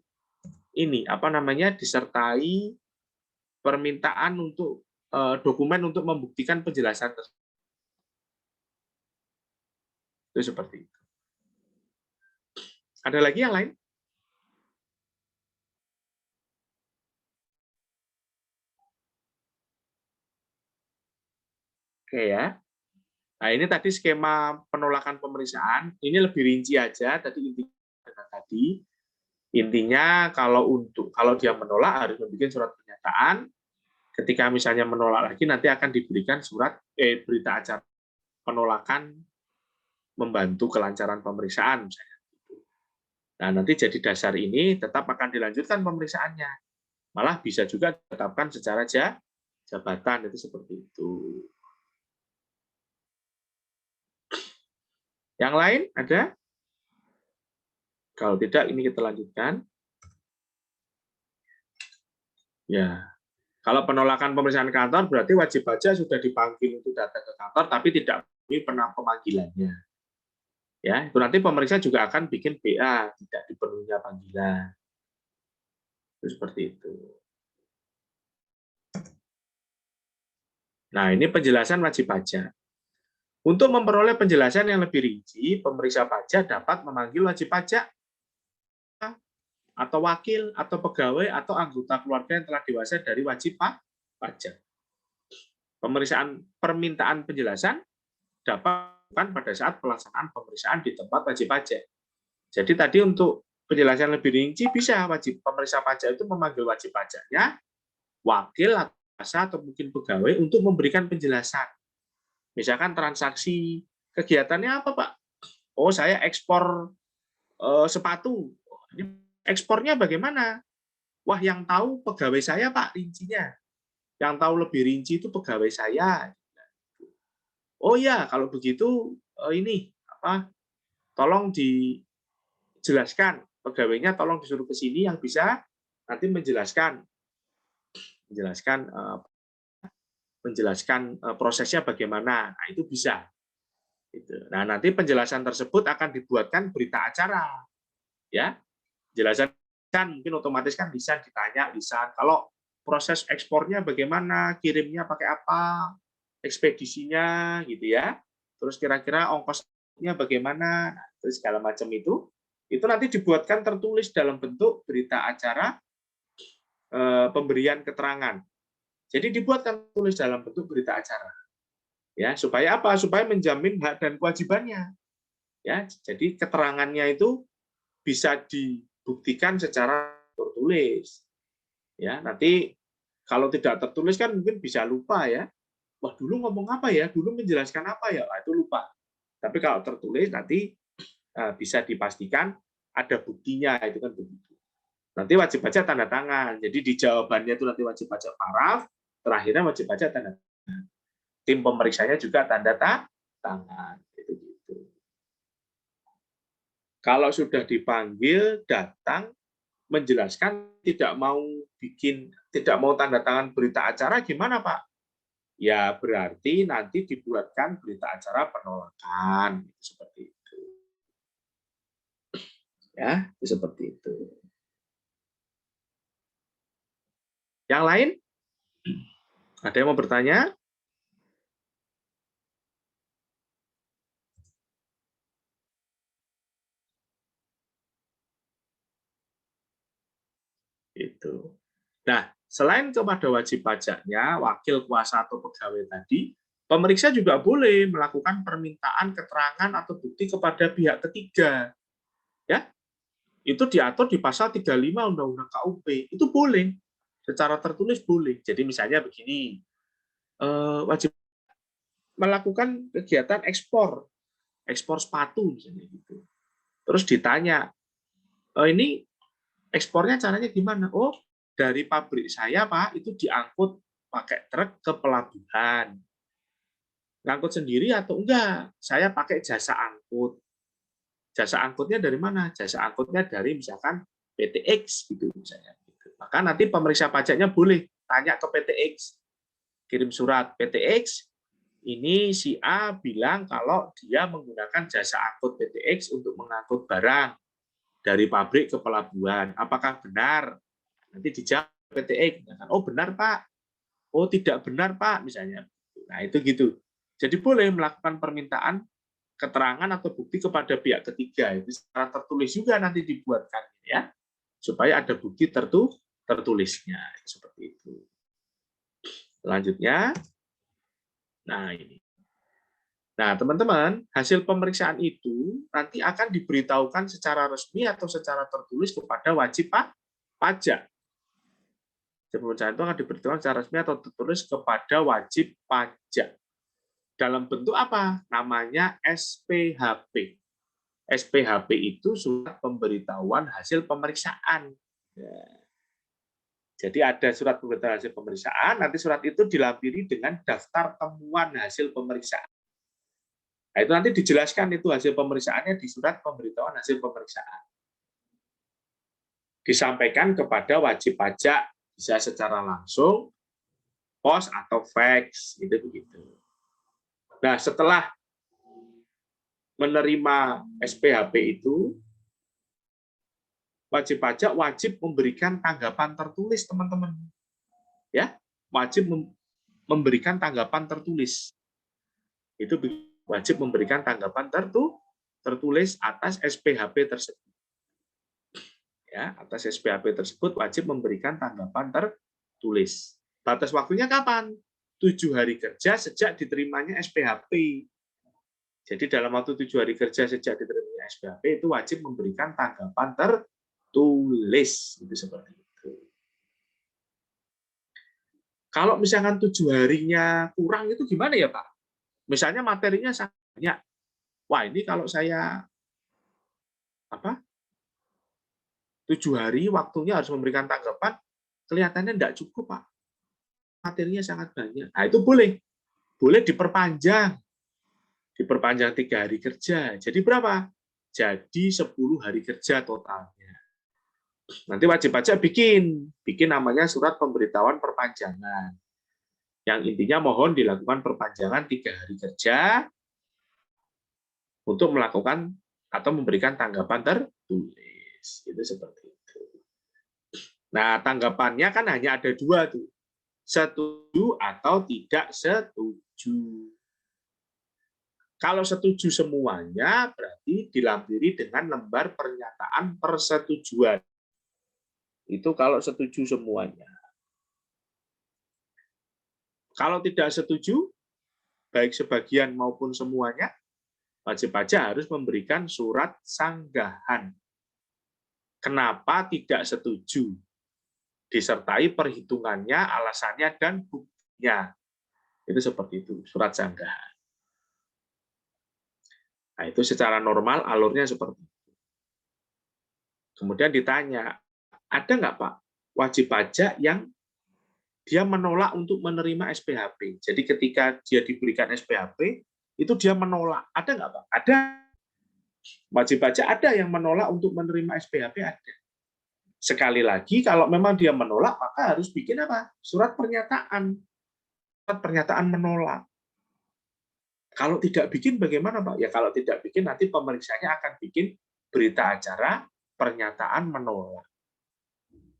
disertai permintaan untuk dokumen untuk membuktikan penjelasan tersebut. Itu seperti itu. Ada lagi yang lain? Oke ya. Nah, ini tadi skema penolakan pemeriksaan. Ini lebih rinci aja. Intinya kalau dia menolak harus membuat surat pernyataan. Ketika misalnya menolak lagi nanti akan diberikan berita acara penolakan membantu kelancaran pemeriksaan misalnya. Nah, nanti jadi dasar ini tetap akan dilanjutkan pemeriksaannya. Malah bisa juga ditetapkan secara jabatan, itu seperti itu. Yang lain ada? Kalau tidak, ini kita lanjutkan. Ya, kalau penolakan pemeriksaan kantor berarti wajib pajak sudah dipanggil untuk datang ke kantor, tapi tidak pernah pemanggilannya. Ya, itu nanti pemeriksa juga akan bikin BA, tidak dipenuhinya panggilan. Itu seperti itu. Nah, ini penjelasan wajib pajak. Untuk memperoleh penjelasan yang lebih rinci, pemeriksa pajak dapat memanggil wajib pajak atau wakil atau pegawai atau anggota keluarga yang telah dewasa dari wajib pajak. Permintaan penjelasan dapat pada saat pelaksanaan pemeriksaan di tempat wajib pajak. Jadi tadi untuk penjelasan lebih rinci bisa wajib pemeriksa pajak itu memanggil wajib pajaknya, wakil atau mungkin pegawai untuk memberikan penjelasan. Misalkan transaksi kegiatannya apa, Pak? Oh, saya ekspor sepatu. Ekspornya bagaimana? Wah, yang tahu pegawai saya, Pak, rincinya. Yang tahu lebih rinci itu pegawai saya. Oh ya, kalau begitu ini apa? Tolong dijelaskan pegawainya, tolong disuruh ke sini yang bisa nanti menjelaskan prosesnya bagaimana. Nah, itu bisa. Nah, nanti penjelasan tersebut akan dibuatkan berita acara. Ya, penjelasan mungkin otomatis kan bisa ditanya, bisa kalau proses ekspornya bagaimana, kirimnya pakai apa, ekspedisinya gitu ya. Terus kira-kira ongkosnya bagaimana, nah, terus segala macam itu nanti dibuatkan tertulis dalam bentuk berita acara pemberian keterangan. Jadi dibuatkan tulis dalam bentuk berita acara. Ya, supaya apa? Supaya menjamin hak dan kewajibannya. Ya, jadi keterangannya itu bisa dibuktikan secara tertulis. Ya, nanti kalau tidak tertulis kan mungkin bisa lupa ya. Wah, dulu ngomong apa ya? Dulu menjelaskan apa ya? Nah, itu lupa. Tapi kalau tertulis nanti bisa dipastikan ada buktinya, itu kan begitu. Nanti wajib pajak tanda tangan. Jadi di jawabannya itu nanti wajib pajak paraf, terakhirnya wajib pajak tanda tangan. Tim pemeriksanya juga tanda tangan. Gitu. Kalau sudah dipanggil, datang, menjelaskan tidak mau tanda tangan berita acara, gimana Pak? Ya berarti nanti dibuatkan berita acara penolakan, seperti itu. Ya, seperti itu. Yang lain? Ada yang mau bertanya? Itu. Nah, selain kepada wajib pajaknya, wakil kuasa atau pegawai tadi, pemeriksa juga boleh melakukan permintaan keterangan atau bukti kepada pihak ketiga. Ya, itu diatur di pasal 35 Undang-Undang KUP. Itu boleh, secara tertulis boleh. Jadi misalnya begini, wajib melakukan kegiatan ekspor sepatu misalnya gitu. Terus ditanya, ini ekspornya caranya gimana? Oh, dari pabrik saya, Pak, itu diangkut pakai truk ke pelabuhan. Ngangkut sendiri atau enggak? Saya pakai jasa angkut. Jasa angkutnya dari mana? Jasa angkutnya dari misalkan PTX gitu misalnya. Maka nanti pemeriksa pajaknya boleh tanya ke PTX. Kirim surat, PTX, ini si A bilang kalau dia menggunakan jasa angkut PTX untuk mengangkut barang dari pabrik ke pelabuhan. Apakah benar? Nanti dijawab PTX. Oh benar Pak. Oh tidak benar Pak misalnya. Nah itu gitu. Jadi boleh melakukan permintaan keterangan atau bukti kepada pihak ketiga. Itu secara tertulis juga nanti dibuatkan ya. Supaya ada bukti tertulisnya. Seperti itu. Selanjutnya. Nah ini. Nah, teman-teman, hasil pemeriksaan itu nanti akan diberitahukan secara resmi atau secara tertulis kepada wajib pajak. Pemeriksaan itu akan diberitahukan secara resmi atau tertulis kepada wajib pajak. Dalam bentuk apa? Namanya SPHP. SPHP itu surat pemberitahuan hasil pemeriksaan. Ya. Jadi ada surat pemberitahuan hasil pemeriksaan, nanti surat itu dilampiri dengan daftar temuan hasil pemeriksaan. Nah, itu nanti dijelaskan itu hasil pemeriksaannya di surat pemberitahuan hasil pemeriksaan. Disampaikan kepada wajib pajak, bisa secara langsung, pos atau fax, itu begitu. Nah, setelah menerima SPHP itu, wajib pajak wajib memberikan tanggapan tertulis, teman-teman. Ya, wajib memberikan tanggapan tertulis. Itu begitu. wajib memberikan tanggapan tertulis atas SPHP tersebut. Ya, atas SPHP tersebut wajib memberikan tanggapan tertulis. Batas waktunya kapan? 7 hari kerja sejak diterimanya SPHP. Jadi dalam waktu 7 hari kerja sejak diterimanya SPHP itu wajib memberikan tanggapan tertulis. Itu seperti itu. Kalau misalkan 7 harinya kurang itu gimana ya Pak? Misalnya materinya sangat banyak. Wah ini kalau saya 7 hari waktunya harus memberikan tanggapan, kelihatannya tidak cukup Pak. Materinya sangat banyak. Nah itu boleh diperpanjang. Diperpanjang 3 hari kerja. Jadi berapa? Jadi 10 hari kerja totalnya. Nanti wajib pajak bikin namanya surat pemberitahuan perpanjangan. Yang intinya mohon dilakukan perpanjangan 3 hari kerja untuk melakukan atau memberikan tanggapan tertulis. Itu seperti itu. Nah, tanggapannya kan hanya ada 2 tuh. Setuju atau tidak setuju. Kalau setuju semuanya, berarti dilampiri dengan lembar pernyataan persetujuan. Itu kalau setuju semuanya. Kalau tidak setuju, baik sebagian maupun semuanya, wajib pajak harus memberikan surat sanggahan. Kenapa tidak setuju? Disertai perhitungannya, alasannya, dan buktinya. Itu seperti itu, surat sanggahan. Nah, itu secara normal alurnya seperti itu. Kemudian ditanya, ada nggak Pak wajib pajak yang dia menolak untuk menerima SPHP? Jadi ketika dia diberikan SPHP, itu dia menolak. Ada nggak Pak? Ada. Wajib pajak ada yang menolak untuk menerima SPHP, ada. Sekali lagi, kalau memang dia menolak, maka harus bikin apa? Surat pernyataan. Surat pernyataan menolak. Kalau tidak bikin bagaimana Pak? Ya kalau tidak bikin nanti pemeriksanya akan bikin berita acara pernyataan menolak.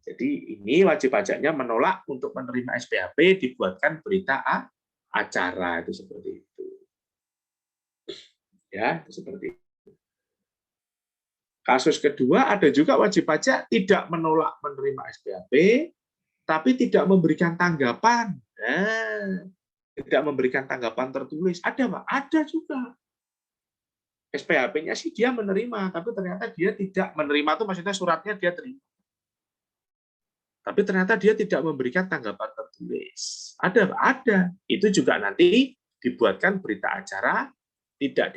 Jadi ini wajib pajaknya menolak untuk menerima SPHP dibuatkan berita acara itu seperti itu. Ya, itu seperti itu. Kasus kedua ada juga wajib pajak tidak menolak menerima SPHP tapi tidak memberikan tanggapan. Tidak memberikan tanggapan tertulis. Ada, Pak? Ada juga. SPHP-nya sih dia menerima, tapi ternyata dia tidak menerima itu maksudnya suratnya dia terima. Tapi ternyata dia tidak memberikan tanggapan tertulis. Ada, Pak? Ada. Itu juga nanti dibuatkan berita acara, tidak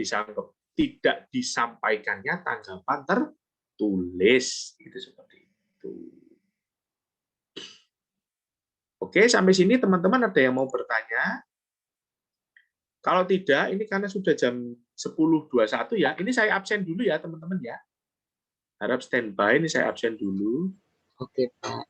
disampaikannya tanggapan tertulis. Itu seperti itu. Oke, sampai sini teman-teman ada yang mau bertanya? Kalau tidak, ini karena sudah jam 10.21 ya, ini saya absen dulu ya teman-teman ya. Harap standby, ini saya absen dulu. Oke, Pak.